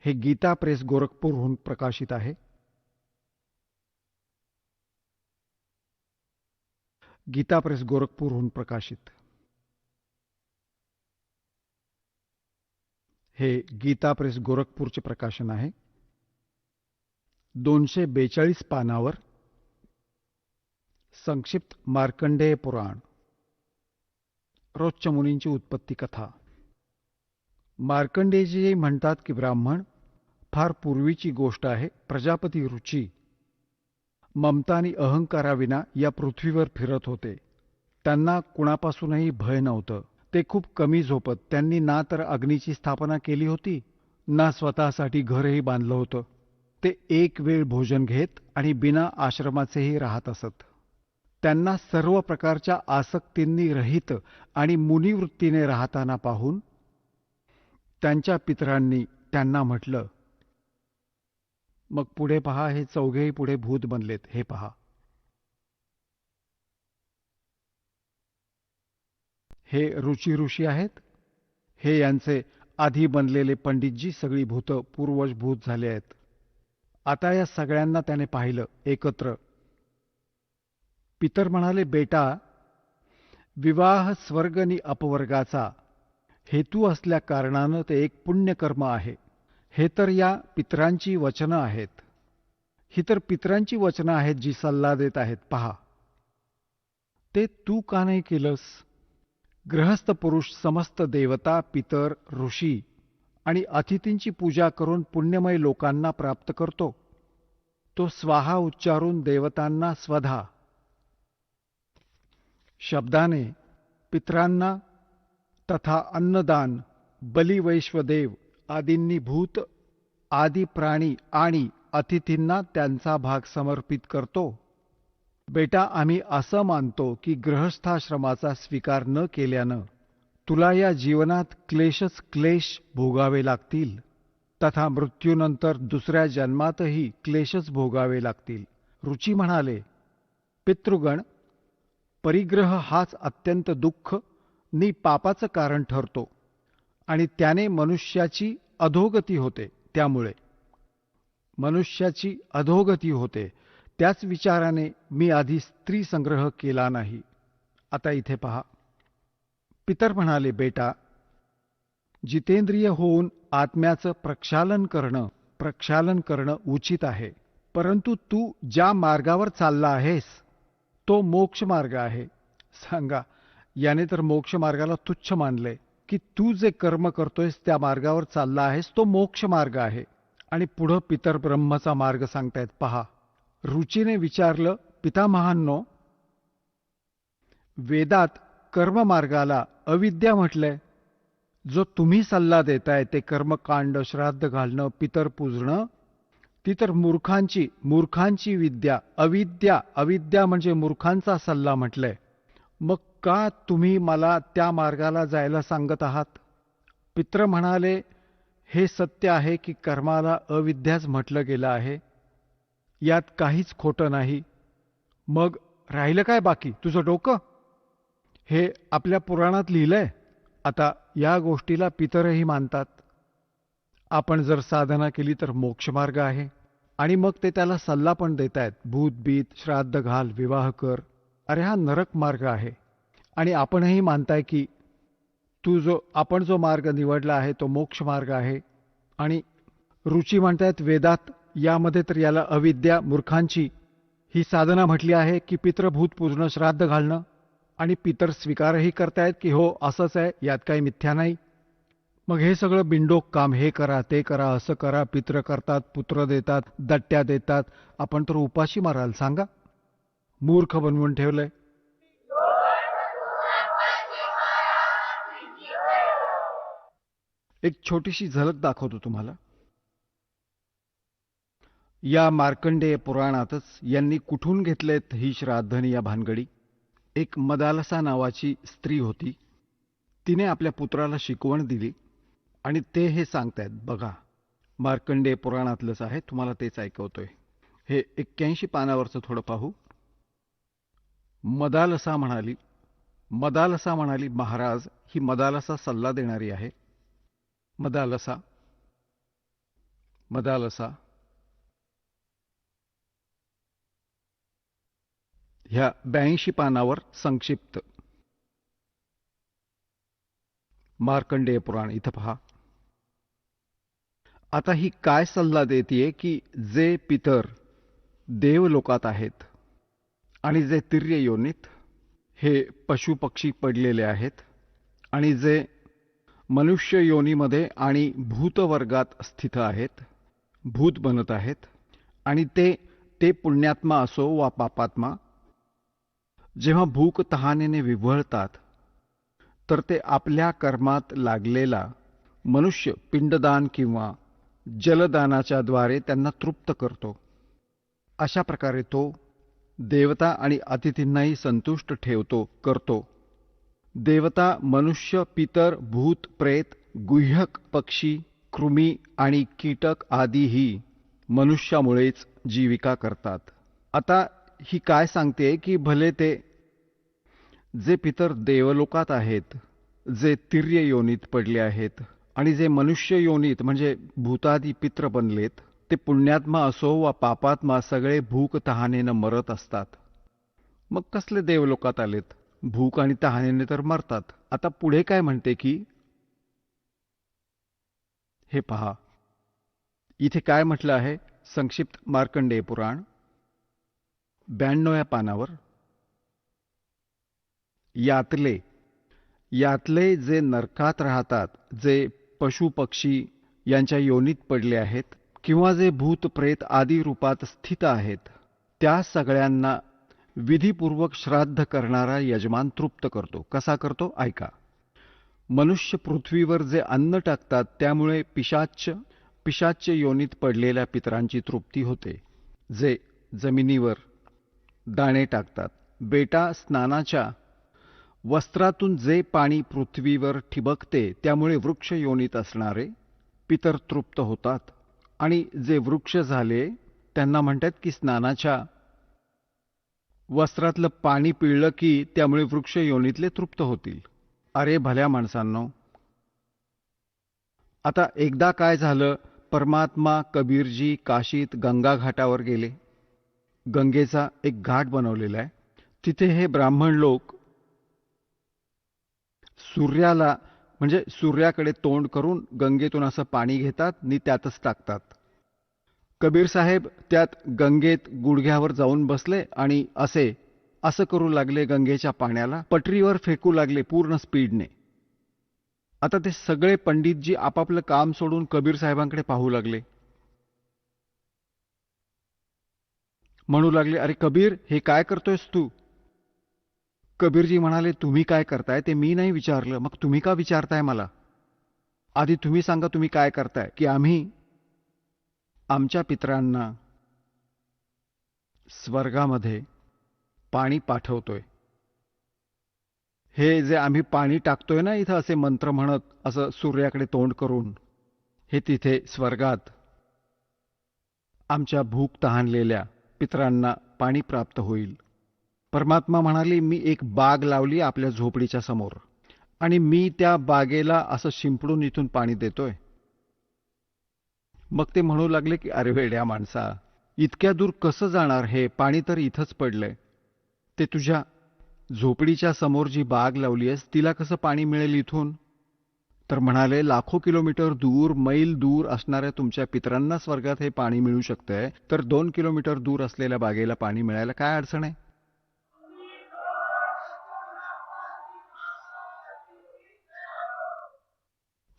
हे गीता प्रेस गोरखपूरहून प्रकाशित आहे. गीता प्रेस गोरखपूरहून प्रकाशित. हे गीता प्रेस गोरखपूरचे प्रकाशन आहे. 242 पानावर संक्षिप्त मार्कंडेय पुराण. रोजच्या मुनींची उत्पत्ती कथा. मार्कंडेयजी म्हणतात की ब्राह्मण फार पूर्वीची गोष्ट आहे. प्रजापती रुची ममता आणि अहंकाराविना या पृथ्वीवर फिरत होते. त्यांना कुणापासूनही भय नव्हतं. ते खूप कमी झोपत. त्यांनी ना तर अग्नीची स्थापना केली होती, ना स्वतःसाठी घरही बांधलं होतं. ते एक वेळ भोजन घेत आणि बिना आश्रमाचेही राहत असत. त्यांना सर्व प्रकारच्या आसक्तींनी रहित आणि मुनिवृत्तीने राहताना पाहून त्यांच्या पितरांनी त्यांना म्हटलं. मग पुढे पहा, हे चौघेही पुढे भूत बनलेत. हे पहा, हे रुची ऋषी आहेत. हे यांचे आधी बनलेले पंडितजी, सगळी भूत पूर्वज भूत झाले आहेत. आता या सगळ्यांना त्याने पाहिलं एकत्र. पितर म्हणाले, बेटा, विवाह स्वर्ग नि अपवर्गाचा हेतू असल्या कारणानं ते एक पुण्यकर्म आहे. हे तर या पितरांची वचनं आहेत. ही तर पितरांची वचनं आहेत जी सल्ला देत आहेत. पहा, ते तू का नाही केलंस? गृहस्थ पुरुष समस्त देवता, पितर, ऋषी आणि अतिथींची पूजा करून पुण्यमय लोकांना प्राप्त करतो. तो स्वाहा उच्चारून देवतांना स्वधा शब्दाने पितरांना तथा अन्नदान, बलिवैश्वदेव आदींनी भूत, आदी प्राणी आणि अतिथींना त्यांचा भाग समर्पित करतो. बेटा, आम्ही असं मानतो की गृहस्थाश्रमाचा स्वीकार न केल्यानं तुला या जीवनात क्लेशच क्लेश भोगावे लागतील, तथा मृत्यूनंतर दुसऱ्या जन्मातही क्लेशच भोगावे लागतील. रुची म्हणाले, पितृगण, परिग्रह हाच अत्यंत दुःख नि पापाचं कारण ठरतो आणि त्याने मनुष्याची अधोगती होते. त्यामुळे मनुष्याची अधोगती होते. त्याच विचाराने मी आधी स्त्री संग्रह केला नाही. आता इथे पहा, पितर म्हणाले, बेटा, जितेंद्रिय होऊन आत्म्याचं प्रक्षालन करणं उचित आहे. परंतु तू ज्या मार्गावर चालला आहेस तो मोक्ष मार्ग आहे. सांगा, याने तर मोक्ष मार्गाला तुच्छ मानले की तू जे कर्म करतोयस त्या मार्गावर चालला आहेस तो मोक्ष मार्ग आहे. आणि पुढं पितर ब्रह्मचा मार्ग सांगतायत. पहा, रुचीने विचारलं, पितामहांनो, वेदात कर्ममार्गाला अविद्या म्हटलंय. जो तुम्ही सल्ला देताय ते कर्मकांड, श्राद्ध घालणं, पितर पूजणं, ती तर मूर्खांची विद्या, अविद्या म्हणजे मूर्खांचा सल्ला म्हटलंय. मग का तुम्ही मला त्या मार्गाला जायला सांगत आहात? पित्र म्हणाले, हे सत्य आहे की कर्माला अविद्याच म्हटलं गेलं आहे. यात काहीच खोटं नाही. मग राहिलं काय बाकी? तुझं डोकं? हे आपल्या पुराणात लिहिलंय. आता या गोष्टीला पितरही मानतात. आपण जर साधना केली तर मोक्षमार्ग आहे. आणि मग ते त्याला सल्ला पण देतायत, भूतबीत, श्राद्ध घाल, विवाह कर. अरे हा नरक मार्ग आहे. आणि आपणही मानताय की आपण जो मार्ग निवडला आहे तो मोक्ष मार्ग आहे. आणि रुची म्हणतायत, वेदात यामध्ये तर याला अविद्या, मूर्खांची ही साधना म्हटली आहे की पितृभूत पूजणं, श्राद्ध घालणं. आणि पितर स्वीकारही करतायत की हो असंच आहे, यात काही मिथ्या नाही. मग हे सगळं बिंडोक काम, हे करा, ते करा, असं करा. पित्र करतात, पुत्र देतात, दट्ट्या देतात. आपण तर उपाशी माराल. सांगा, मूर्ख बनवून ठेवलंय. एक छोटीशी झलक दाखवतो तुम्हाला. या मार्कंडेय पुराणातच यांनी कुठून घेतलेत ही श्राद्धनी या भानगडी. एक मदालसा नावाची स्त्री होती. तिने आपल्या पुत्राला शिकवण दिली आणि ते हे सांगतायत. बघा, मार्कंडेय पुराणातलंच आहे, तुम्हाला तेच ऐकवतोय. हे 81 पानावरचं थोडं पाहू. मदालसा म्हणाली, महाराज, ही मदालसा सल्ला देणारी आहे. मदालसा ह्या 82 पानावर संक्षिप्त मार्कंडेय पुराण. इथं पहा. आता ही काय सल्ला देतीये की जे पितर देवलोकात आहेत आणि जे तिर्य योनीत हे पशुपक्षी पडलेले आहेत आणि जे मनुष्य योनीमध्ये आणि भूतवर्गात स्थित आहेत, भूत बनत आहेत, आणि ते पुण्यात्मा असो वा पापात्मा, जेव्हा भूक तहानेने विव्हळतात तर ते आपल्या कर्मात लागलेला मनुष्य पिंडदान किंवा जलदानाच्या द्वारे त्यांना तृप्त करतो. अशा प्रकारे तो देवता आणि अतिथींनाही संतुष्ट करतो. देवता, मनुष्य, पितर, भूत, प्रेत, गुह्यक, पक्षी, कृमी आणि कीटक आदीही मनुष्यामुळेच जीविका करतात. आता ही काय सांगते की भले ते जे पितर देवलोकात आहेत, जे तिर्य योनीत पडले आहेत आणि जे मनुष्य योनीत म्हणजे भूतादी पित्र बनलेत, ते पुण्यात्मा असो वा पापात्मा सगळे भूक तहानेनं मरत असतात. मग कसले देवलोकात आलेत? भूक आणि तहानेने तर मरतात. आता पुढे काय म्हणते की, हे पहा, इथे काय म्हटलं आहे संक्षिप्त मार्कंडेय पुराण 92व्या पानावर, यातले जे नरकात राहतात, जे पशु पक्षी यांच्या योनीत पडले आहेत किंवा जे भूत प्रेत आदी रूपात स्थित आहेत, त्या सगळ्यांना विधिपूर्वक श्राद्ध करणारा यजमान तृप्त करतो. कसा करतो ऐका. मनुष्य पृथ्वीवर जे अन्न टाकतात त्यामुळे पिशाच्य योनीत पडलेल्या पितरांची तृप्ती होते. जे जमिनीवर दाणे टाकतात, बेटा स्नानाच्या वस्त्रातून जे पाणी पृथ्वीवर ठिबकते त्यामुळे वृक्ष योनीत असणारे पितर तृप्त होतात. आणि जे वृक्ष झाले त्यांना म्हणतात की स्नानाच्या वस्त्रातलं पाणी पिळलं की त्यामुळे वृक्ष योनीतले तृप्त होतील. अरे भल्या माणसांनो, आता एकदा काय झालं, परमात्मा कबीरजी काशीत गंगा घाटावर गेले. गंगेचा एक घाट बनवलेला आहे. तिथे हे ब्राह्मण लोक सूर्याला म्हणजे सूर्याकडे तोंड करून गंगेतून असं पाणी घेतात आणि त्यातच टाकतात. कबीर साहेब त्यात गंगेत गुडघ्यावर जाऊन बसले आणि असं करू लागले, गंगेच्या पाण्याला पटरीवर फेकू लागले पूर्ण स्पीडने. आता ते सगळे पंडितजी आपापलं काम सोडून कबीर साहेबांकडे पाहू लागले. म्हणू लागले, अरे कबीर, हे काय करतोयस तू? कबीरजी म्हणाले, तुम्ही काय करताय ते मी नाही विचारलं, मग तुम्ही का विचारताय मला? आधी तुम्ही सांगा तुम्ही काय करताय. की आम्ही आमच्या पितरांना स्वर्गामध्ये पाणी पाठवतोय. हे जे आम्ही पाणी टाकतोय ना इथं असे मंत्र म्हणत असं सूर्याकडे तोंड करून, हे तिथे स्वर्गात आमच्या भूक तहानलेल्या पितरांना पाणी प्राप्त होईल. परमात्मा म्हणाले, मी एक बाग लावली आपल्या झोपडीच्या समोर आणि मी त्या बागेला असं शिंपडून इथून पाणी देतोय. मग ते म्हणू लागले की अरे वेड्या माणसा, इतक्या दूर कसं जाणार? हे पाणी तर इथंच पडलंय. ते तुझ्या झोपडीच्या समोर जी बाग लावलीयस तिला कसं पाणी मिळेल इथून? तर म्हणाले, लाखो किलोमीटर दूर, मैल दूर असणाऱ्या तुमच्या पितरांना स्वर्गात हे पाणी मिळू शकतंय, तर 2 किलोमीटर दूर असलेल्या बागेला पाणी मिळायला काय अडचण आहे?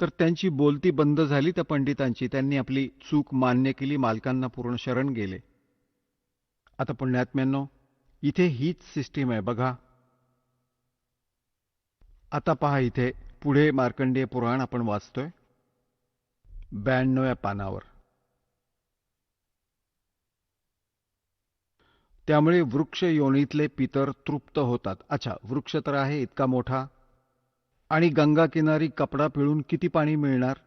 तर त्यांची बोलती बंद झाली त्या पंडितांची. त्यांनी आपली चूक मान्य केली, मालकांना पूर्ण शरण गेले. आता पुण्यात्म्यांनो, इथे हीच सिस्टीम आहे बघा. आता पहा, इथे पुढे मार्कंडेय पुराण आपण वाचतोय 92व्या पानावर. त्यामुळे वृक्ष योनीतले पितर तृप्त होतात. अच्छा, वृक्ष तर आहे इतका मोठा, आणि गंगा किनारी कपडा पिळून किती पाणी मिळणार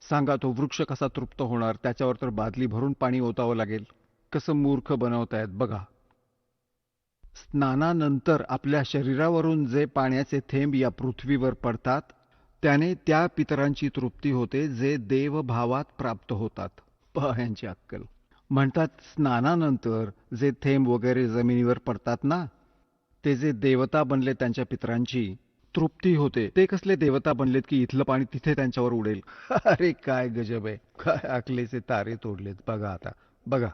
सांगा? तो वृक्ष कसा तृप्त होणार? त्याच्यावर तर बादली भरून पाणी ओतावं लागेल. कसं मूर्ख बनवतायत बघा. स्नानानंतर आपल्या शरीरावरून जे पाण्याचे थेंब या पृथ्वीवर पडतात त्याने त्या पितरांची तृप्ती होते जे देवभावात प्राप्त होतात. पहा यांची अक्कल. म्हणतात स्नानानंतर जे थेंब वगैरे जमिनीवर पडतात ना, ते जे देवता बनले त्यांच्या पितरांची तृप्ती होते. ते कसले देवता बनलेत की इथलं पाणी तिथे त्यांच्यावर उडेल? अरे काय गजब आहे, काय अकलेचे तारे तोडलेत बघा. आता बघा,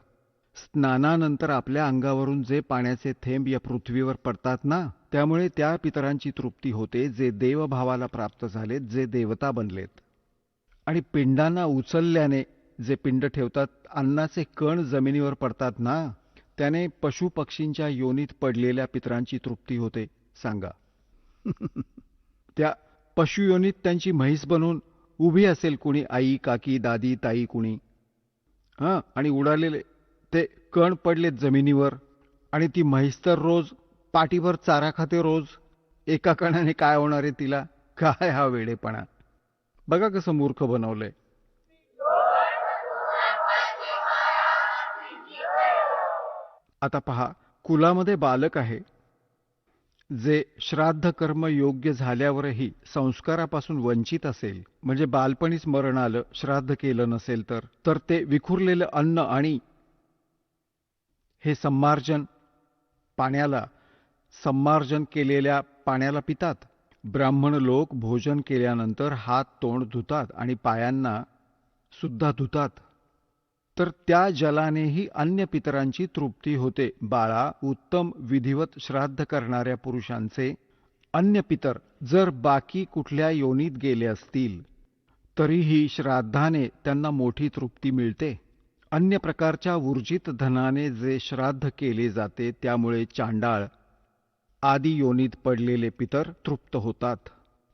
स्नानानंतर आपल्या अंगावरून जे पाण्याचे थेंब या पृथ्वीवर पडतात ना, त्यामुळे त्या पितरांची तृप्ती होते जे देवभावाला प्राप्त झालेत, जे देवता बनलेत. आणि पिंडांना उचलल्याने जे पिंड ठेवतात, अन्नाचे कण जमिनीवर पडतात ना, त्याने पशुपक्षींच्या योनीत पडलेल्या पितरांची तृप्ती होते. सांगा. त्या पशुयोनीत त्यांची म्हैस बनून उभी असेल कुणी, आई, काकी, दादी, ताई कुणी, आणि उडालेले ते कण पडलेत जमिनीवर, आणि ती म्हैस तर रोज पाठीवर चारा खाते रोज. एका कणाने काय होणार आहे तिला? काय हा वेडेपणा बघा, कसं मूर्ख बनवलंय. आता पहा, कुलामध्ये बालक आहे जे श्राद्ध कर्म योग्य झाल्यावरही संस्कारापासून वंचित असेल, म्हणजे बालपणीच मरण आलं, श्राद्ध केलं नसेल तर ते विखुरलेलं अन्न आणि हे सम्मार्जन केलेल्या पाण्याला पितात. ब्राह्मण लोक भोजन केल्यानंतर हात तोंड धुतात आणि पायांना सुद्धा धुतात. तर त्या जलानेही अन्य पितरांची तृप्ती होते. बाळा, उत्तम विधिवत श्राद्ध करणाऱ्या पुरुषांचे अन्य पितर जर बाकी कुठल्या योनीत गेले असतील तरीही श्राद्धाने त्यांना मोठी तृप्ती मिळते. अन्य प्रकारच्या ऊर्जित धनाने जे श्राद्ध केले जाते त्यामुळे चांडाळ आदी योनीत पडलेले पितर तृप्त होतात.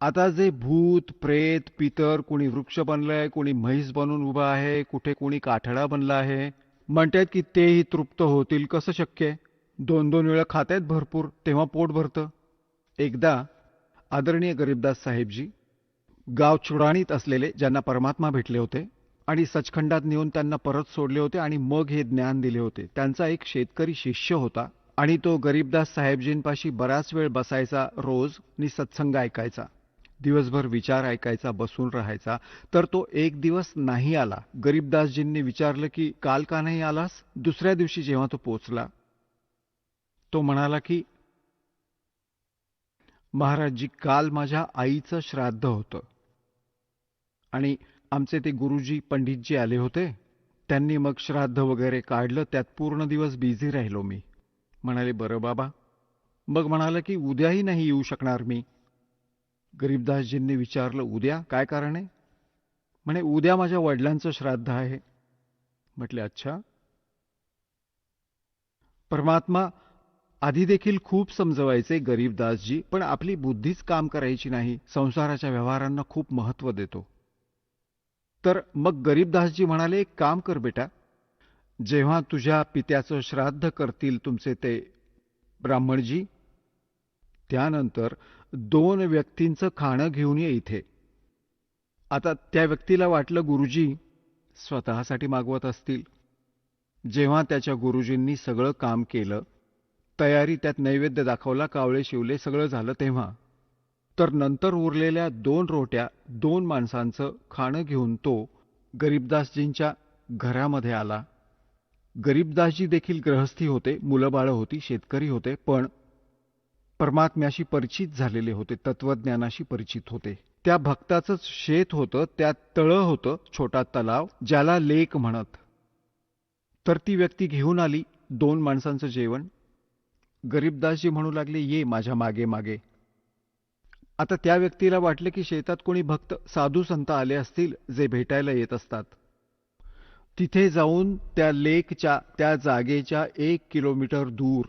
आता जे भूत प्रेत पितर, कुणी वृक्ष बनलंय, कुणी म्हैस बनून उभा आहे, कुठे कुणी काठडा बनला आहे, म्हणतात की तेही तृप्त होतील. कसं शक्य आहे? 2-2 वेळा खातायत भरपूर, तेव्हा पोट भरतं. एकदा आदरणीय गरीबदास साहेबजी गाव चुडाणीत असलेले ज्यांना परमात्मा भेटले होते आणि सचखंडात नेऊन त्यांना परत सोडले होते आणि मग हे ज्ञान दिले होते. त्यांचा एक शेतकरी शिष्य होता आणि तो गरीबदास साहेबजींपाशी बराच वेळ बसायचा रोज आणि सत्संग ऐकायचा. दिवसभर विचार ऐकायचा, बसून राहायचा. तर तो एक दिवस नाही आला. गरीबदासजींनी विचारलं की काल का नाही आलास? दुसऱ्या दिवशी जेव्हा तो पोचला तो म्हणाला की महाराजजी, काल माझ्या आईचं श्राद्ध होतं आणि आमचे ते गुरुजी पंडितजी आले होते. त्यांनी मग श्राद्ध वगैरे काढलं. त्यात पूर्ण दिवस बिझी राहिलो मी. म्हणाले, बरं बाबा. मग म्हणाला की उद्याही नाही येऊ शकणार मी. गरीबदासजींनी विचारलं, उद्या काय कारण आहे? म्हणे, उद्या माझ्या वडिलांचं श्राद्ध आहे. म्हटले, अच्छा. परमात्मा आधी देखील खूप समजवायचे गरीबदासजी, पण आपली बुद्धीच काम करायची नाही. संसाराच्या व्यवहारांना खूप महत्त्व देतो. तर मग गरीबदासजी म्हणाले, एक काम कर बेटा, जेव्हा तुझ्या पित्याचं श्राद्ध करतील तुमचे ते ब्राह्मणजी, त्यानंतर 2 व्यक्तींचं खाणं घेऊन ये इथे. आता त्या व्यक्तीला वाटलं गुरुजी स्वतःसाठी मागवत असतील. जेव्हा त्याच्या गुरुजींनी सगळं काम केलं, तयारी, त्यात नैवेद्य दाखवला, कावळे शिवले, सगळं झालं, तेव्हा तर नंतर उरलेल्या 2 रोट्या 2 माणसांचं खाणं घेऊन तो गरीबदासजींच्या घरामध्ये आला. गरीबदासजी देखील गृहस्थी होते, मुलं बाळं होती, शेतकरी होते, पण परमात्म्याशी परिचित झालेले होते, तत्वज्ञानाशी परिचित होते. त्या भक्ताचंच शेत होतं, त्यात तळं होतं, छोटा तलाव, ज्याला लेक म्हणत. तर ती व्यक्ती घेऊन आली 2 माणसांचं जेवण. गरीबदासजी म्हणू लागले, ये माझ्या मागे मागे. आता त्या व्यक्तीला वाटले की शेतात कोणी भक्त साधू संत आले असतील जे भेटायला येत असतात. तिथे जाऊन त्या लेकच्या त्या जागेच्या 1 किलोमीटर दूर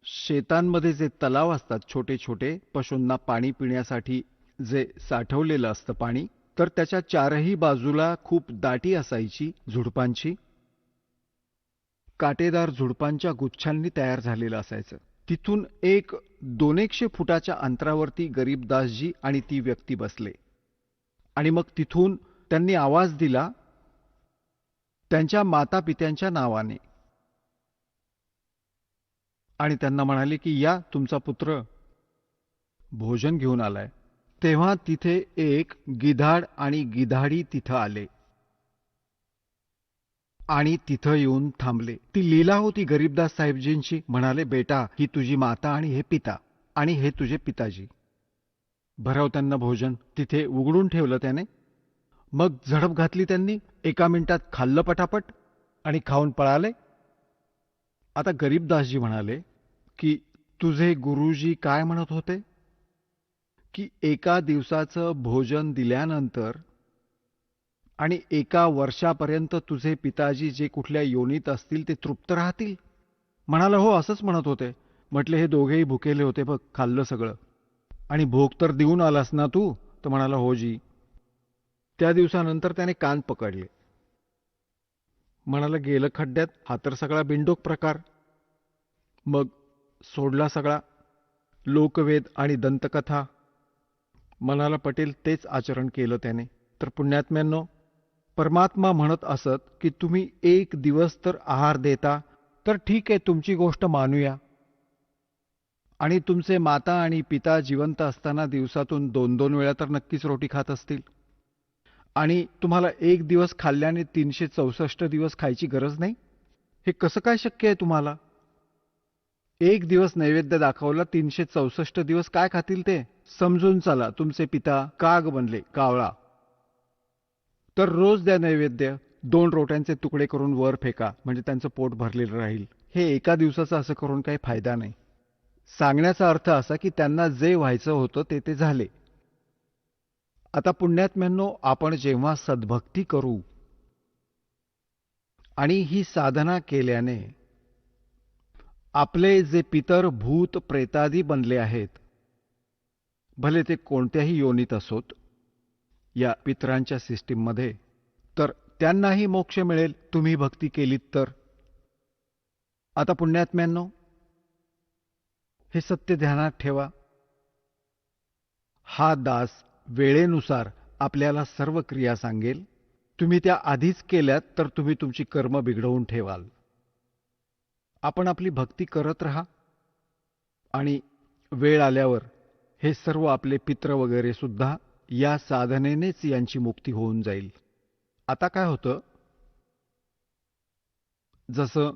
शेतांमध्ये जे तलाव असतात छोटे छोटे, पशूंना पाणी पिण्यासाठी जे साठवलेलं असतं पाणी, तर त्याच्या 4ही बाजूला खूप दाटी असायची झुडपांची. काटेदार झुडपांच्या गुच्छांनी तयार झालेलं असायचं. तिथून 100-200 फुटाच्या अंतरावरती गरीबदासजी आणि ती व्यक्ती बसले आणि मग तिथून त्यांनी आवाज दिला त्यांच्या मातापित्यांच्या नावाने आणि त्यांना म्हणाले की या, तुमचा पुत्र भोजन घेऊन आलाय. तेव्हा तिथे एक गिधाड आणि गिधाडी तिथं आले आणि तिथं येऊन थांबले. ती लीला होती गरीबदास साहेबजींची. म्हणाले, बेटा, ही तुझी माता आणि हे पिता आणि हे तुझे पिताजी. भरव त्यांना भोजन. तिथे उघडून ठेवलं त्याने. मग झडप घातली त्यांनी. 1 मिनिटात खाल्लं पटापट आणि खाऊन पळाले. आता गरीबदासजी म्हणाले की तुझे गुरुजी काय म्हणत होते की 1 दिवसाचं भोजन दिल्यानंतर आणि 1 वर्षापर्यंत तुझे पिताजी जे कुठल्या योनीत असतील ते तृप्त राहतील. म्हणाला, हो, असंच म्हणत होते. म्हटले, हे दोघेही भुकेले होते बघ, खाल्लं सगळं. आणि भोग तर देऊन आलास ना तू? तर म्हणाला, हो जी. त्या दिवसानंतर त्याने कान पकडले. म्हणाला, गेलं खड्ड्यात, हा तर सगळा बिंडोक प्रकार. मग सोडला सगळा. लोकवेद आणि दंतकथा मनाला पटेल तेच आचरण केलं त्याने. तर पुण्यात्म्यांनो, परमात्मा म्हणत असत की तुम्ही 1 दिवस तर आहार देता, तर ठीक आहे, तुमची गोष्ट मानूया. आणि तुमचे माता आणि पिता जिवंत असताना दिवसातून 2-2 वेळा तर नक्कीच रोटी खात असतील. आणि तुम्हाला एक दिवस खाल्ल्याने 364 दिवस खायची गरज नाही? हे कसं काय शक्य आहे तुम्हाला? एक दिवस नैवेद्य दाखवला, 364 दिवस काय खातील ते? समजून चला, तुमचे पिता काग बनले, कावळा. तर रोज द्या नैवेद्य. 2 रोट्यांचे तुकडे करून वर फेका, म्हणजे त्यांचं पोट भरलेलं राहील. हे एका दिवसाचं असं करून काही फायदा नाही. सांगण्याचा अर्थ असा की त्यांना जे व्हायचं होतं ते झाले. आता पुण्यात्म्यांनो, आपण जेव्हा सद्भक्ती करू आणि ही साधना केल्याने आपले जे पितर भूत प्रेतादी बनले आहेत, भले ते कोणत्याही योनीत असोत या पितरांच्या सिस्टीममध्ये, तर त्यांनाही मोक्ष मिळेल तुम्ही भक्ती केलीत तर. आता पुण्यात्म्यांनो, हे सत्य ध्यानात ठेवा. हा दास वेळेनुसार आपल्याला सर्व क्रिया सांगेल. तुम्ही त्या आधीच केल्यात तर तुम्ही तुमची कर्म बिघडवून ठेवाल. आपण आपली भक्ती करत राहा आणि वेळ आल्यावर हे सर्व आपले पित्र वगैरे सुद्धा या साधनेनेच यांची मुक्ती होऊन जाईल. आता काय होतं, जसं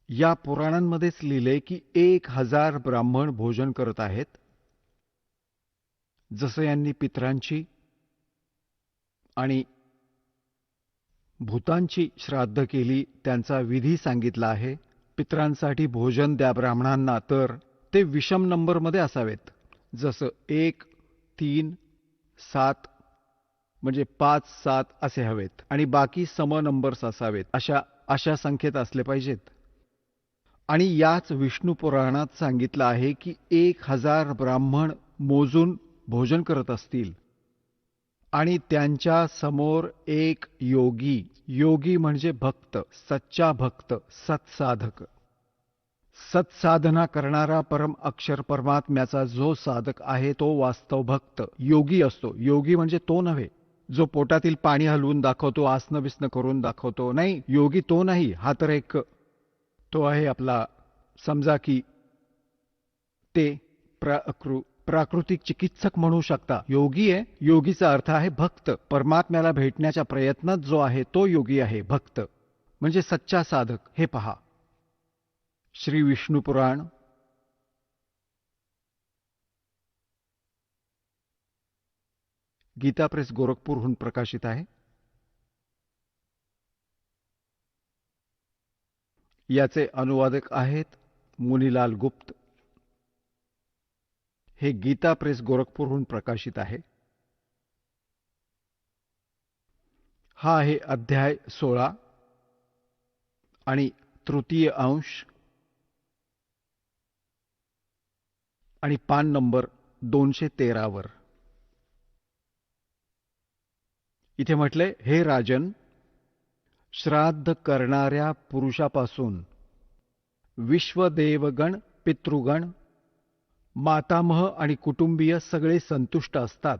या पुराणांमध्येच लिहिलंय की 1000 ब्राह्मण भोजन करत आहेत. जसं यांनी पितरांची आणि भूतांची श्राद्ध केली, त्यांचा विधी सांगितला आहे. पितरांसाठी भोजन द्या ब्राह्मणांना, तर ते विषम नंबरमध्ये असावेत. जसं 1, 3, 7 म्हणजे 5, 7 असे हवेत आणि बाकी सम नंबर्स असावेत. अशा संख्येत असले पाहिजेत. आणि याच विष्णू पुराणात सांगितलं आहे की 1000 ब्राह्मण मोजून भोजन करत असतील आणि त्यांच्या समोर एक योगी, योगी म्हणजे भक्त, सच्चा भक्त, सत्साधक, सत्साधना करणारा परम अक्षर परमात्म्याचा जो साधक आहे तो वास्तव भक्त योगी असतो. योगी म्हणजे तो नव्हे जो पोटातील पाणी हलवून दाखवतो, आसनं बिसनं करून दाखवतो. नाही, योगी तो नाही. हा तर एक तो आहे आपला, समजा की ते प्राकृतिक चिकित्सक म्हणू शकता. योगी आहे, योगीचा अर्थ आहे भक्त. परमात्म्याला भेटण्याच्या प्रयत्नात जो आहे तो योगी आहे, भक्त म्हणजे सच्चा साधक. हे पहा, श्री विष्णू पुराण गीता प्रेस गोरखपूरहून प्रकाशित आहे. याचे अनुवादक आहेत मुनीलाल गुप्त. हे गीता प्रेस गोरखपूरहून प्रकाशित आहे. हा आहे अध्याय 16 आणि तृतीय अंश आणि पान नंबर 213 वर. इथे म्हटले, हे राजन, श्राद्ध करणाऱ्या पुरुषापासून विश्वदेवगण, पितृगण, मातामह आणि कुटुंबीय सगळे संतुष्ट असतात.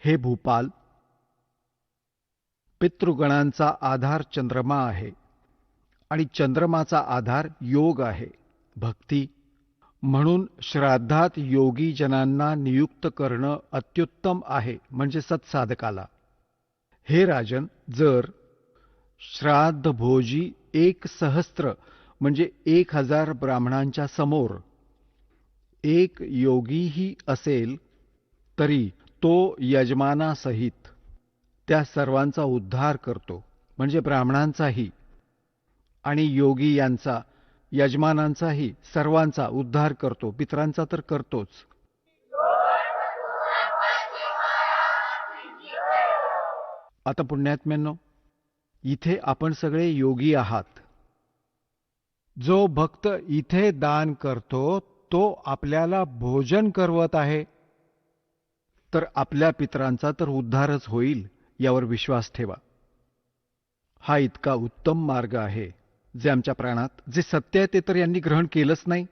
हे भूपाल, पितृगणांचा आधार चंद्रमा आहे आणि चंद्रमाचा आधार योग आहे, भक्ती. म्हणून श्राद्धात योगी जनांना नियुक्त करणं अत्युत्तम आहे, म्हणजे सत्साधकाला. हे राजन, जर श्राद्ध भोजी 1,000 म्हणजे 1000 ब्राह्मणांच्या समोर एक योगीही असेल तरी तो यजमानासहित त्या सर्वांचा उद्धार करतो, म्हणजे ब्राह्मणांचाही आणि योगी यांचा, यजमानांचाही, सर्वांचा उद्धार करतो. पितरांचा तर करतोच. आता पुण्यात्म्यांनो, इथे आपण सगळे योगी आहात. जो भक्त इथे दान करतो तो आपल्याला भोजन करवत आहे, तर आपल्या पितरांचा तर उद्धारच होईल, यावर विश्वास ठेवा. हा इतका उत्तम मार्ग आहे जे आमच्या प्राणात, जे सत्य आहे ते तर यांनी ग्रहण केलंच नाही,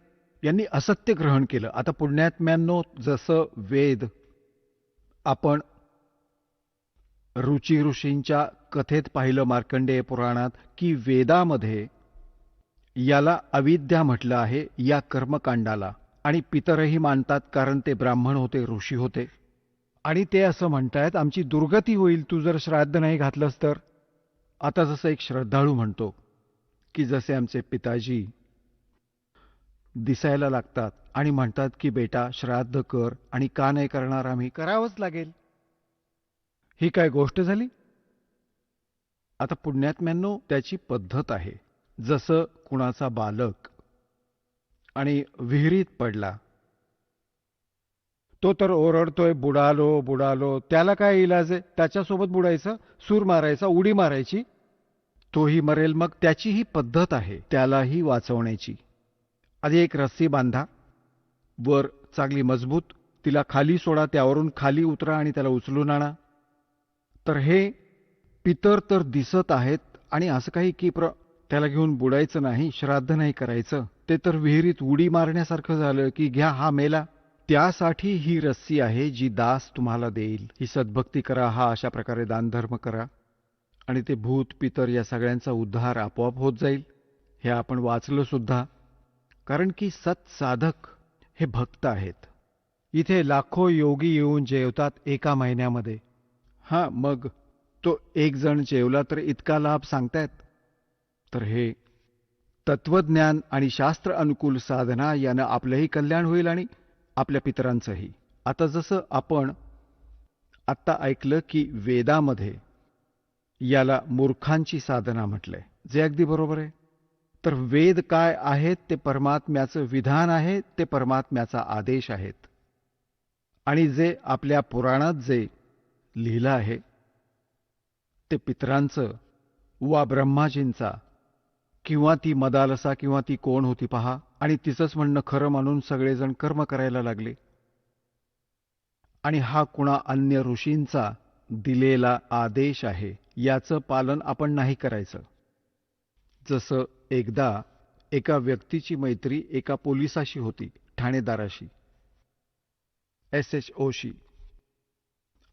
यांनी असत्य ग्रहण केलं. आता पुण्यात्म्यांनो, जसं वेद आपण रुची ऋषींच्या कथेत पाहिलं मार्कंडेय पुराणात, की वेदामध्ये याला अविद्या म्हटलं आहे या कर्मकांडाला. आणि पितरही मानतात, कारण ते ब्राह्मण होते, ऋषी होते. आणि ते असं म्हणतायत, आमची दुर्गती होईल तू जर श्राद्ध नाही घातलंस तर. आता जसं एक श्रद्धाळू म्हणतो की जसे आमचे पिताजी दिसायला लागतात आणि म्हणतात की बेटा श्राद्ध कर, आणि का नाही करणार, आम्ही करावंच लागेल. ही काय गोष्ट झाली? आता पुण्यात्म्यांनो, त्याची पद्धत आहे. जसं कुणाचा बालक आणि विहिरीत पडला, तो तर ओरडतोय बुडालो बुडालो, त्याला काय इलाज आहे? त्याच्यासोबत बुडायचं, सूर मारायचा, उडी मारायची, तोही मरेल. मग त्याची ही पद्धत आहे त्यालाही वाचवण्याची. आधी एक रस्सी बांधा, वर चांगली मजबूत, तिला खाली सोडा, त्यावरून खाली उतरा आणि त्याला उचलून आणा. तर हे पितर तर दिसत आहेत, आणि असं काही की त्याला घेऊन बुडायचं नाही, श्राद्ध नाही करायचं, ते तर विहिरीत उडी मारण्यासारखं झालं की घ्या हा मेला. त्यासाठी ही रस्सी आहे जी दास तुम्हाला देईल. ही सद्भक्ती करा, हा अशा प्रकारे दानधर्म करा, आणि ते भूत पितर या सगळ्यांचा उद्धार आपोआप होत जाईल. हे आपण वाचलं सुद्धा. कारण की सत्साधक हे भक्त आहेत. इथे लाखो योगी येऊन जेवतात एका महिन्यामध्ये. हां, मग तो एक जण जेवला तर इतका लाभ सांगतायत. तर हे तत्वज्ञान आणि शास्त्र अनुकूल साधना यानं आपलंही कल्याण होईल आणि आपल्या पितरांचंही. आता जसं आपण आत्ता ऐकलं की वेदामध्ये याला मूर्खांची साधना म्हटलंय, जे अगदी बरोबर आहे. तर वेद काय आहेत? ते परमात्म्याचं विधान आहे, ते परमात्म्याचा आदेश आहेत. आणि जे आपल्या पुराणात जे लिहिलं आहे ते पितरांचं वा ब्रह्माजींचा, किंवा ती मदालसा किंवा ती कोण होती पहा, आणि तिचंच म्हणणं खरं मानून सगळेजण कर्म करायला लागले. आणि हा कुणा अन्य ऋषींचा दिलेला आदेश आहे, याचं पालन आपण नाही करायचं. जसं एकदा एका व्यक्तीची मैत्री एका पोलिसाशी होती, ठाणेदाराशी, SHOशी.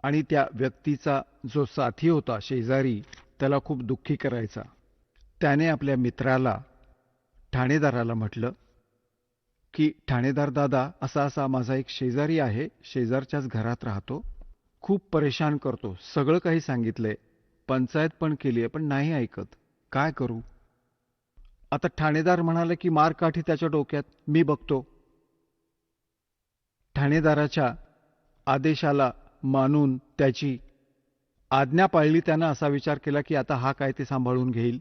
आणि त्या व्यक्तीचा जो साथी होता, शेजारी, त्याला खूप दुःखी करायचा. त्याने आपल्या मित्राला, ठाणेदाराला म्हटलं की ठाणेदार दादा, असा असा माझा एक शेजारी आहे, शेजारच्याच घरात राहतो, खूप परेशान करतो, सगळं काही सांगितलंय, पंचायत पण केली आहे, पण नाही ऐकत, काय करू? आता ठाणेदार म्हणाले की मारकाठी त्याच्या डोक्यात, मी बघतो. ठाणेदाराच्या आदेशाला मानून त्याची आज्ञा पाळली. त्यानं असा विचार केला की आता हा काय ते सांभाळून घेईल.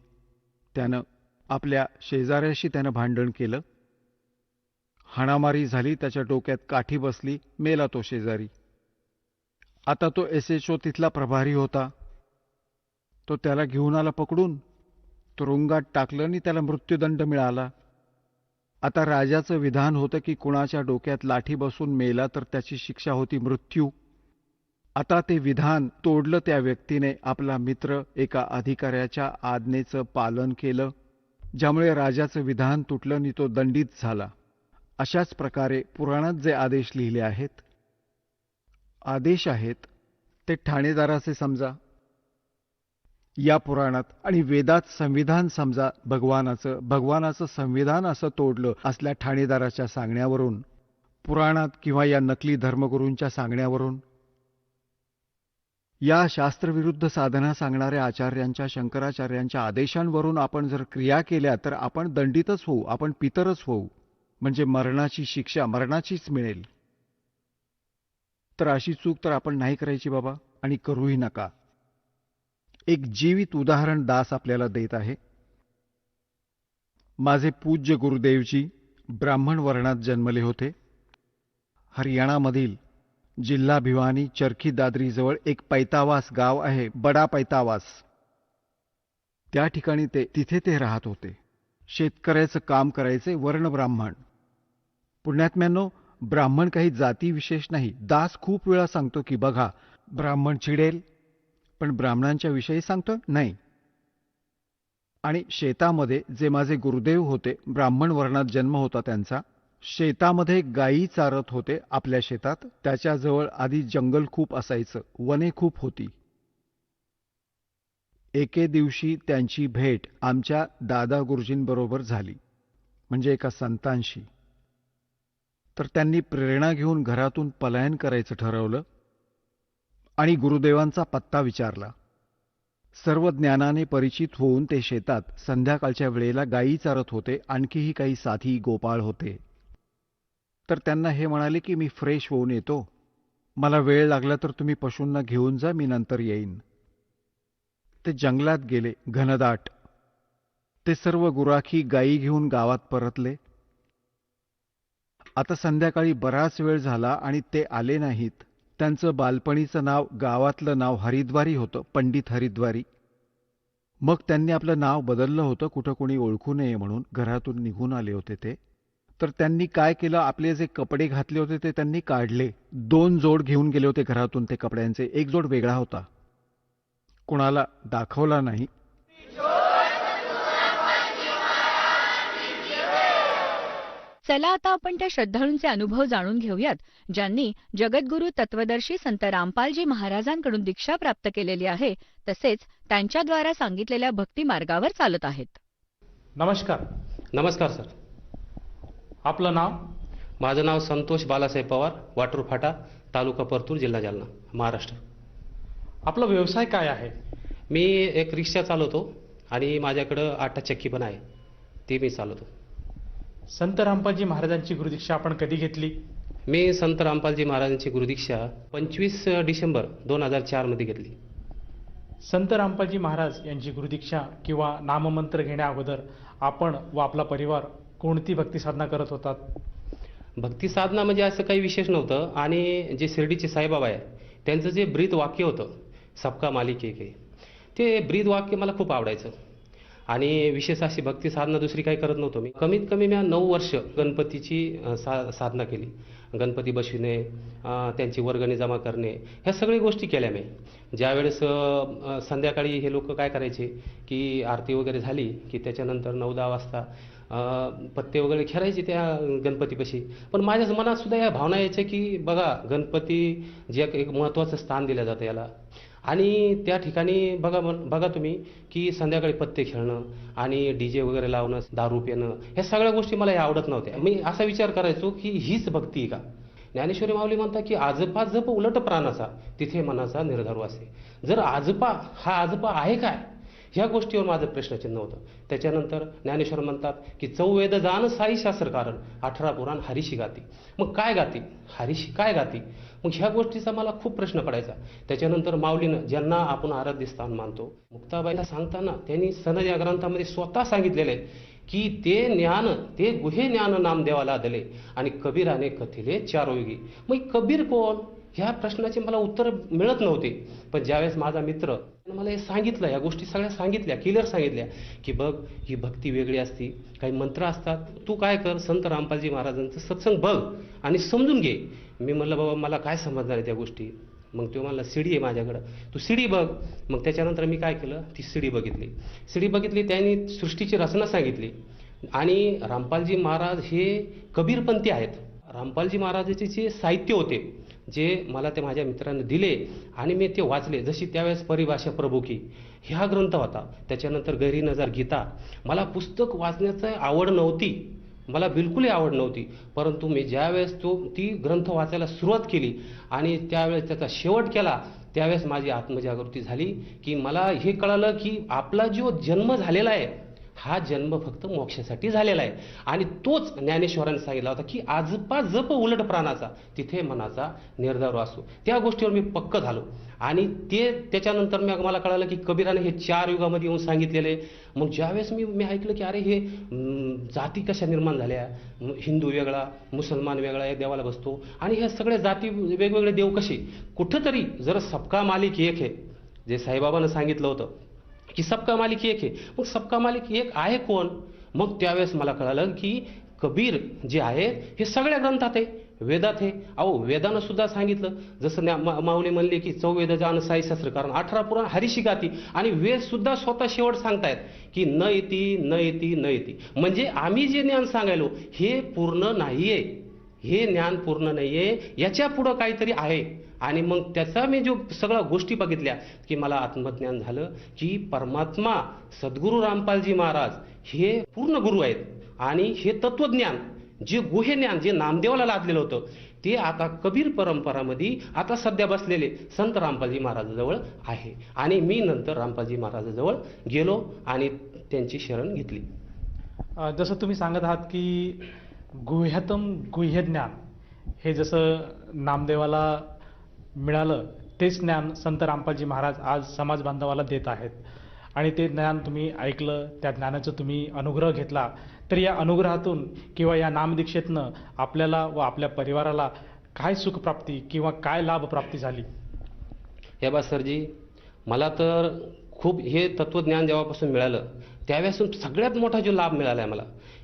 त्यानं आपल्या शेजाऱ्याशी त्यानं भांडण केलं, हाणामारी झाली, त्याच्या डोक्यात काठी बसली, मेला तो शेजारी. आता तो SHO तिथला प्रभारी होता, तो त्याला घेऊन आला पकडून, तुरुंगात टाकलं आणि त्याला मृत्यूदंड मिळाला. आता राजाचं विधान होतं की कुणाच्या डोक्यात लाठी बसून मेला तर त्याची शिक्षा होती मृत्यू. आता ते विधान तोडलं त्या व्यक्तीने. आपला मित्र एका अधिकाऱ्याच्या आज्ञेचं पालन केलं, ज्यामुळे राजाचं विधान तुटलं आणि तो दंडित झाला. अशाच प्रकारे पुराणात जे आदेश लिहिले आहेत, आदेश आहेत ते ठाणेदाराचे समजा या पुराणात, आणि वेदात संविधान समजा भगवानाचं. भगवानाचं संविधान असं तोडलं असल्या ठाणेदाराच्या सांगण्यावरून, पुराणात किंवा या नकली धर्मगुरूंच्या सांगण्यावरून. या शास्त्रविरुद्ध साधना सांगणाऱ्या आचार्यांच्या, शंकराचार्यांच्या आदेशांवरून आपण जर क्रिया केल्या तर आपण दंडितच होऊ, आपण पितरच होऊ, म्हणजे मरणाची शिक्षा मरणाचीच मिळेल. तर अशी चूक तर आपण नाही करायची बाबा, आणि करूही नका. एक जीवित उदाहरण दास आपल्याला देत आहे. माझे पूज्य गुरुदेवजी ब्राह्मण वर्णात जन्मले होते. हरियाणामधील जिल्हा भिवानी चरखी दादरीजवळ एक पैतावास गाव आहे, बडा पैतावास. त्या ठिकाणी तिथे ते राहत होते. शेतकऱ्याचं काम करायचे, वर्ण ब्राह्मण. पुण्यात्म्यांनो, ब्राह्मण काही जाती विशेष नाही. दास खूप वेळा सांगतो की बघा, ब्राह्मण चिडेल, पण ब्राह्मणांच्या विषयी सांगतो नाही. आणि शेतामध्ये जे माझे गुरुदेव होते, ब्राह्मण वर्णात जन्म होता त्यांचा, शेतामध्ये गायी चारत होते आपल्या शेतात. त्याच्याजवळ आधी जंगल खूप असायचं, वने खूप होती. एके दिवशी त्यांची भेट आमच्या दादा गुरुजींबरोबर झाली. म्हणजे एका संतांशी. तर त्यांनी प्रेरणा घेऊन घरातून पलायन करायचं ठरवलं आणि गुरुदेवांचा पत्ता विचारला. सर्व ज्ञानाने परिचित होऊन ते शेतात संध्याकाळच्या वेळेला गायी चारत होते. आणखीही काही साथी गोपाळ होते. तर त्यांना हे म्हणाले की मी फ्रेश होऊन येतो, मला वेळ लागला तर तुम्ही पशूंना घेऊन जा, मी नंतर येईन. ते जंगलात गेले, घनदाट. ते सर्व गुराखी गायी घेऊन गावात परतले. आता संध्याकाळी बराच वेळ झाला आणि ते आले नाहीत. त्यांचं बालपणीचं नाव, गावातलं नाव हरिद्वारी होतं, पंडित हरिद्वारी. मग त्यांनी आपलं नाव बदललं होतं, कुठं कोणी ओळखू नये म्हणून. घरातून निघून आले होते ते. तर त्यांनी काय केलं, आपले जे कपडे घातले होते ते त्यांनी काढले. 2 जोड घेऊन गेले होते घरातून ते कपड्यांचे. एक जोड वेगळा होता, कुणाला दाखवला नाही. चला आता आपण त्या श्रद्धाळूंचे अनुभव जाणून घेऊयात, ज्यांनी जगद्गुरू तत्वदर्शी संत रामपालजी महाराजांकडून दीक्षा प्राप्त केलेली आहे, तसेच त्यांच्याद्वारा सांगितलेल्या भक्ती मार्गावर चालत आहेत. नमस्कार. नमस्कार सर. आपलं नाव? माझं नाव संतोष बालासाहेब पवार, वाटूर फाटा, तालुका परतूर, जिल्हा जालना, महाराष्ट्र. आपला व्यवसाय काय आहे? मी एक रिक्षा चालवतो आणि माझ्याकडं 8 चक्की पण आहे, ती मी चालवतो. संत रामपालजी महाराजांची गुरुदीक्षा आपण कधी घेतली? मी संत रामपालजी महाराजांची गुरुदीक्षा 25 डिसेंबर 2004 मध्ये घेतली. संत रामपालजी महाराज यांची गुरुदीक्षा किंवा नाममंत्र घेण्या अगोदर आपण व आपला परिवार कोणती भक्ती साधना करत होतात? भक्ती साधना म्हणजे असं काही विशेष नव्हतं. आणि जे शिर्डीचे साईबाबा आहे त्यांचं जे ब्रीद वाक्य होतं, सबका मालिक एक आहे, ते ब्रीद वाक्य मला खूप आवडायचं. आणि विशेष अशी भक्ती साधना दुसरी काही करत नव्हतो मी. कमीत कमी मी 9 वर्ष गणपतीची साधना केली. गणपती बसविणे, त्यांची वर्गणी जमा करणे, ह्या सगळ्या गोष्टी केल्या मी. ज्यावेळेस संध्याकाळी हे लोक काय करायचे की आरती वगैरे झाली की त्याच्यानंतर 9-10 वाजता पत्ते वगैरे खेळायचे त्या गणपतीपाशी. पण माझ्या मनात सुद्धा या भावना यायच्या की बघा, गणपती जे एक महत्त्वाचं स्थान दिलं जातं याला. आणि त्या ठिकाणी बघा तुम्ही की संध्याकाळी पत्ते खेळणं आणि डीजे वगैरे लावणं, दारू पिणं, ह्या सगळ्या गोष्टी मला या आवडत नव्हत्या. मी असा विचार करायचो की हीच भक्ती आहे का? ज्ञानेश्वरी माऊली म्हणतात की आजपा जप उलट प्राणाचा, तिथे मनाचा निर्धारू असे. जर आजपा हा आजपा आहे काय, ह्या गोष्टीवर माझं प्रश्नचिन्ह होतं. त्याच्यानंतर ज्ञानेश्वर म्हणतात की 4 वेद जाण साई शास्त्र कारण, 18 पुराण हरीशी गाती. मग काय गाती? हरीशी काय गाती? मग ह्या गोष्टीचा मला खूप प्रश्न पडायचा. त्याच्यानंतर माऊलीनं, ज्यांना आपण आराध्य स्थान मानतो, मुक्ताबाईला सांगताना त्यांनी सनद या ग्रंथामध्ये स्वतः सांगितलेलं आहे की ते गुहे ज्ञान नामदेवाला दिले आणि कबीराने कथिले 4 युगी. मग कबीर कोण, ह्या प्रश्नाचे मला उत्तर मिळत नव्हते. पण ज्यावेळेस माझा मित्र मला हे सांगितलं, या गोष्टी सगळ्या सांगितल्या, क्लिअर सांगितल्या की बघ, ही भक्ती वेगळी असती, काही मंत्र असतात, तू काय कर, संत रामपालजी महाराजांचं सत्संग बघ आणि समजून घे. मी म्हणलं बाबा मला काय समजणार आहे त्या गोष्टी. मग तो म्हणला सीडी आहे माझ्याकडं, तू सीडी बघ. मग त्याच्यानंतर मी काय केलं, ती सीडी बघितली. त्यांनी सृष्टीची रचना सांगितली. आणि रामपालजी महाराज हे कबीरपंथी आहेत. रामपालजी महाराजाचे जे साहित्य होते, जे मला ते माझ्या मित्रांनी दिले आणि मी ते वाचले. जशी त्यावेळेस परिभाषा प्रभू की ह्या ग्रंथ होता. त्याच्यानंतर गैरी नजर गीता. मला पुस्तक वाचण्याची आवड नव्हती, मला बिलकुलही आवड नव्हती. परंतु मी ज्यावेळेस ती ग्रंथ वाचायला सुरुवात केली आणि त्यावेळेस त्याचा शेवट केला, त्यावेळेस माझी आत्मजागृती झाली की मला हे कळालं की आपला जो जन्म झालेला आहे हा जन्म फक्त मोक्षासाठी झालेला आहे. आणि तोच ज्ञानेश्वरांनी सांगितला होता की आजपा जप उलट प्राणाचा, तिथे मनाचा निर्धारू असो. त्या गोष्टीवर मी पक्क झालो. आणि त्याच्यानंतर मला कळालं की कबीराने हे 4 युगामध्ये येऊन सांगितलेले. मग ज्यावेळेस मी ऐकलं की अरे हे जाती कशा निर्माण झाल्या, हिंदू वेगळा, मुसलमान वेगळा एक देवाला बसतो आणि ह्या सगळ्या जाती वेगवेगळे देव कसे. कुठंतरी जर सबका मालिक एक आहे, जे साईबाबांना सांगितलं होतं की सबका मालिक एक आहे, मग सबका मालिक एक आहे कोण? मग त्यावेळेस मला कळालं की कबीर जे आहे हे सगळ्या ग्रंथात आहे, वेदात आहे. अहो वेदानं सुद्धा सांगितलं, जसं माऊली म्हणले की 4 वेद जाण साई शास्त्र कारण, 18 पुराण हरीशी गाती. आणि वेद सुद्धा स्वतः शेवट सांगतायत की न येती. म्हणजे आम्ही जे ज्ञान सांगायलो हे पूर्ण नाहीये, हे ज्ञान पूर्ण नाहीये, याच्या पुढं काहीतरी आहे. आणि मग त्याचा मी जो सगळ्या गोष्टी बघितल्या की मला आत्मज्ञान झालं की परमात्मा सद्गुरू रामपालजी महाराज हे पूर्ण गुरु आहेत आणि हे तत्वज्ञान जे गुह्य ज्ञान जे नामदेवाला लादलेलं होतं ते आता कबीर परंपरामध्ये आता सध्या बसलेले संत रामपालजी महाराजाजवळ आहे. आणि मी नंतर रामपालजी महाराजाजवळ गेलो आणि त्यांची शरण घेतली. जसं तुम्ही सांगत आहात की गुह्यतम गुह्य ज्ञान हे जसं नामदेवाला मिळालं तेच ज्ञान संत रामपालजी महाराज आज समाज बांधवाला देत आहेत आणि ते ज्ञान तुम्ही ऐकलं, त्या ज्ञानाचा तुम्ही अनुग्रह घेतला. तर या अनुग्रहातून किंवा या नामदीक्षेतनं आपल्याला व आपल्या परिवाराला काय सुखप्राप्ती किंवा काय लाभप्राप्ती झाली? हे बा सरजी, मला तर खूप हे तत्वज्ञान जेव्हापासून मिळालं त्यावेळेसून सगळ्यात मोठा जो लाभ मिळाला आहे मला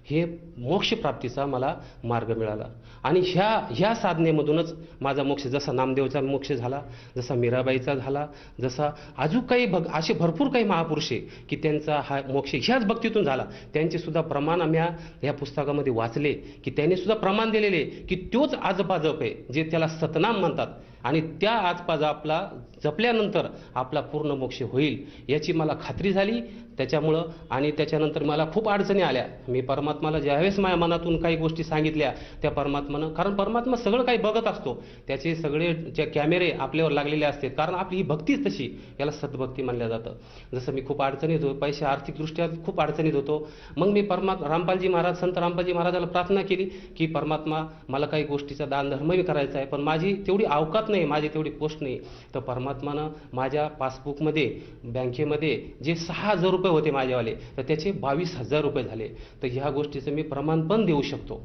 हे मोक्षप्राप्तीचा मला मार्ग मिळाला. आणि ह्या साधनेमधूनच माझा मोक्ष, जसा नामदेवचा मोक्ष झाला, जसा मीराबाईचा झाला, जसा अजून काही असे भरपूर काही महापुरुष आहे की त्यांचा हा मोक्ष ह्याच भक्तीतून झाला. त्यांचे सुद्धा प्रमाण आम्ही ह्या पुस्तकामध्ये वाचले की त्यांनी सुद्धा प्रमाण दिलेले की तोच आजपा जप आहे जे त्याला सतनाम म्हणतात आणि त्या आजपा जपला जपल्यानंतर आपला पूर्ण मोक्ष होईल याची मला खात्री झाली. त्याच्यामुळं आणि त्याच्यानंतर मला खूप अडचणी आल्या. मी परमात्माला ज्यावेळेस माझ्या मनातून काही गोष्टी सांगितल्या त्या परमात्मानं, कारण परमात्मा सगळं काही बघत असतो, त्याचे सगळे जे कॅमेरे आपल्यावर लागलेले असतात, कारण आपली ही भक्तीच तशी, याला सद्भक्ती मानलं जातं. जसं मी खूप अडचणीत होतो, पैसे आर्थिकदृष्ट्या खूप अडचणीत होतो, मग मी रामपालजी महाराज संत रामपालजी महाराजाला प्रार्थना केली की परमात्मा मला काही गोष्टीचा दान धर्मही करायचा आहे पण माझी तेवढी अवकात नाही, माझी तेवढी पोस्ट नाही. तर परमात्मानं माझ्या पासबुकमध्ये बँकेमध्ये जे 6,000 रुपये होते माझ्यावाले तर त्याचे 22,000 रुपये झाले. तर ह्या गोष्टीचं मी प्रमाण पण देऊ शकतो.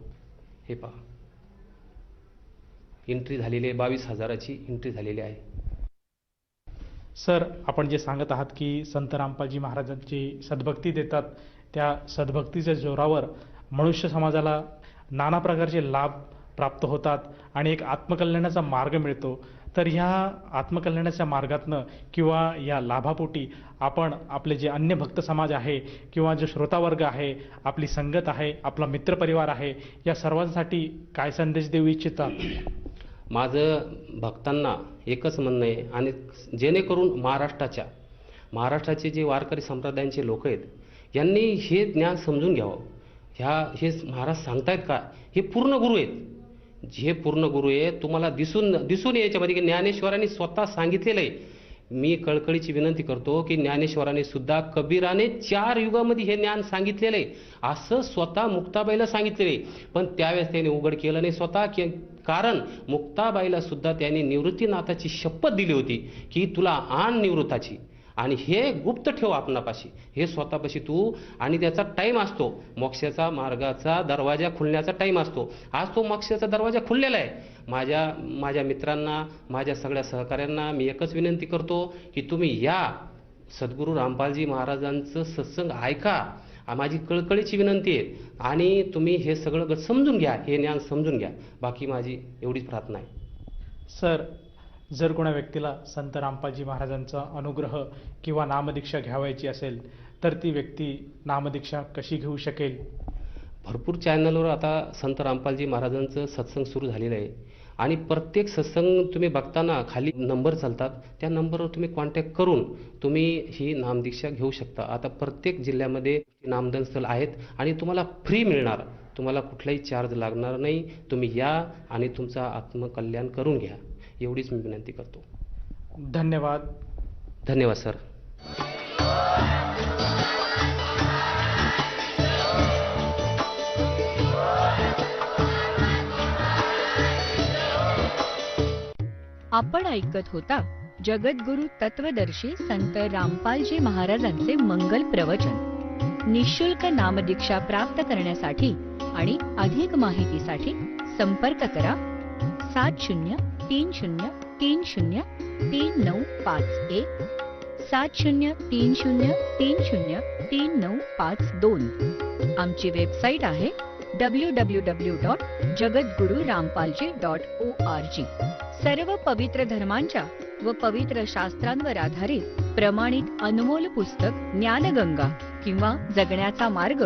हे पहा, एंट्री झालेली आहे, 22,000ची एंट्री झालेली आहे. सर, आपण जे सांगत आहात की संत रामपालजी महाराजांची सद्भक्ती देतात, त्या सद्भक्तीच्या जोरावर मनुष्य समाजाला नाना प्रकारचे लाभ प्राप्त होतात आणि एक आत्मकल्याणाचा मार्ग मिळतो. तर ह्या आत्मकल्याणाच्या मार्गातनं किंवा या लाभापोटी आपण आपले जे अन्य भक्त समाज आहे किंवा जो श्रोतावर्ग आहे, आपली संगत आहे, आपला मित्रपरिवार आहे, या सर्वांसाठी काय संदेश देऊ इच्छिता? माझं भक्तांना एकच म्हणणं आहे आणि जेणेकरून महाराष्ट्राचे जे वारकरी संप्रदायांचे लोक आहेत यांनी हे ज्ञान समजून घ्यावं. हे महाराज सांगतायत का हे पूर्ण गुरु आहेत, जे पूर्ण गुरु आहे तुम्हाला दिसून याच्यामध्ये की ज्ञानेश्वरांनी स्वतः सांगितलेलं आहे. मी कळकळीची विनंती करतो की ज्ञानेश्वरांनी सुद्धा कबीराने 4 युगामध्ये हे ज्ञान सांगितलेलं आहे असं स्वतः मुक्ताबाईला सांगितलेलं आहे. पण त्यावेळेस त्यांनी उघड केलं नाही स्वतः, कारण मुक्ताबाईला सुद्धा त्यांनी निवृत्तीनाथाची शपथ दिली होती की तुला आण निवृत्ताची आणि हे गुप्त ठेव आपणापाशी, हे स्वतःपाशी तू, आणि त्याचा टाईम असतो, मोक्षाचा मार्गाचा दरवाजा खुलण्याचा टाईम असतो. आज तो मोक्षाचा दरवाजा खुललेला आहे. माझ्या मित्रांना, माझ्या सगळ्या सहकाऱ्यांना मी एकच विनंती करतो की तुम्ही या सद्गुरू रामपालजी महाराजांचं सत्संग ऐका, माझी कळकळीची विनंती आहे. आणि तुम्ही हे सगळं समजून घ्या, हे ज्ञान समजून घ्या. बाकी माझी एवढीच प्रार्थना आहे. सर, जर कोणा व्यक्तीला संत रामपालजी महाराजांचा अनुग्रह किंवा नामदीक्षा घ्यावायची असेल तर ती व्यक्ती नामदीक्षा कशी घेऊ शकेल? भरपूर चॅनलवर आता संत रामपालजी महाराजांचं सत्संग सुरू झालेलं आहे आणि प्रत्येक सत्संग तुम्ही बघताना खाली नंबर चालतात, त्या नंबरवर तुम्ही कॉन्टॅक्ट करून तुम्ही ही नामदीक्षा घेऊ शकता. आता प्रत्येक जिल्ह्यामध्ये नामदान स्थळ आहेत आणि तुम्हाला फ्री मिळणार, तुम्हाला कुठलाही चार्ज लागणार नाही. तुम्ही या आणि तुमचं आत्मकल्याण करून घ्या, एवढीच मी विनंती करतो. धन्यवाद. धन्यवाद सर. आपण ऐकत होता जगद्गुरु तत्वदर्शी संत रामपालजी महाराजांचे मंगल प्रवचन. निःशुल्क नामदीक्षा प्राप्त करण्यासाठी आणि अधिक माहितीसाठी संपर्क करा 7030303951 7030303952. आमची वेबसाईट आहे www.jagadgururampalji.org. सर्व पवित्र धर्मांच्या व पवित्र शास्त्रांवर आधारित प्रमाणित अनमोल पुस्तक ज्ञानगंगा किंवा जगण्याचा मार्ग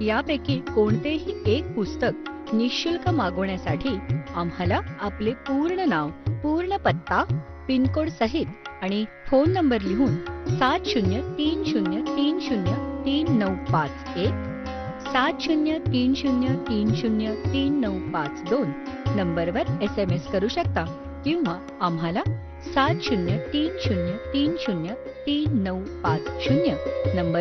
यापैकी कोणतेही एक पुस्तक निशुल्क मागवण्यासाठी आम्हाला आपले पूर्ण नाव, पूर्ण पत्ता, पिनकोड सहित आणि फोन नंबर लिहून 7030303951 7030303952 नंबरवर SMS करू शकता किंवा आम्हाला 7030303950 नंबर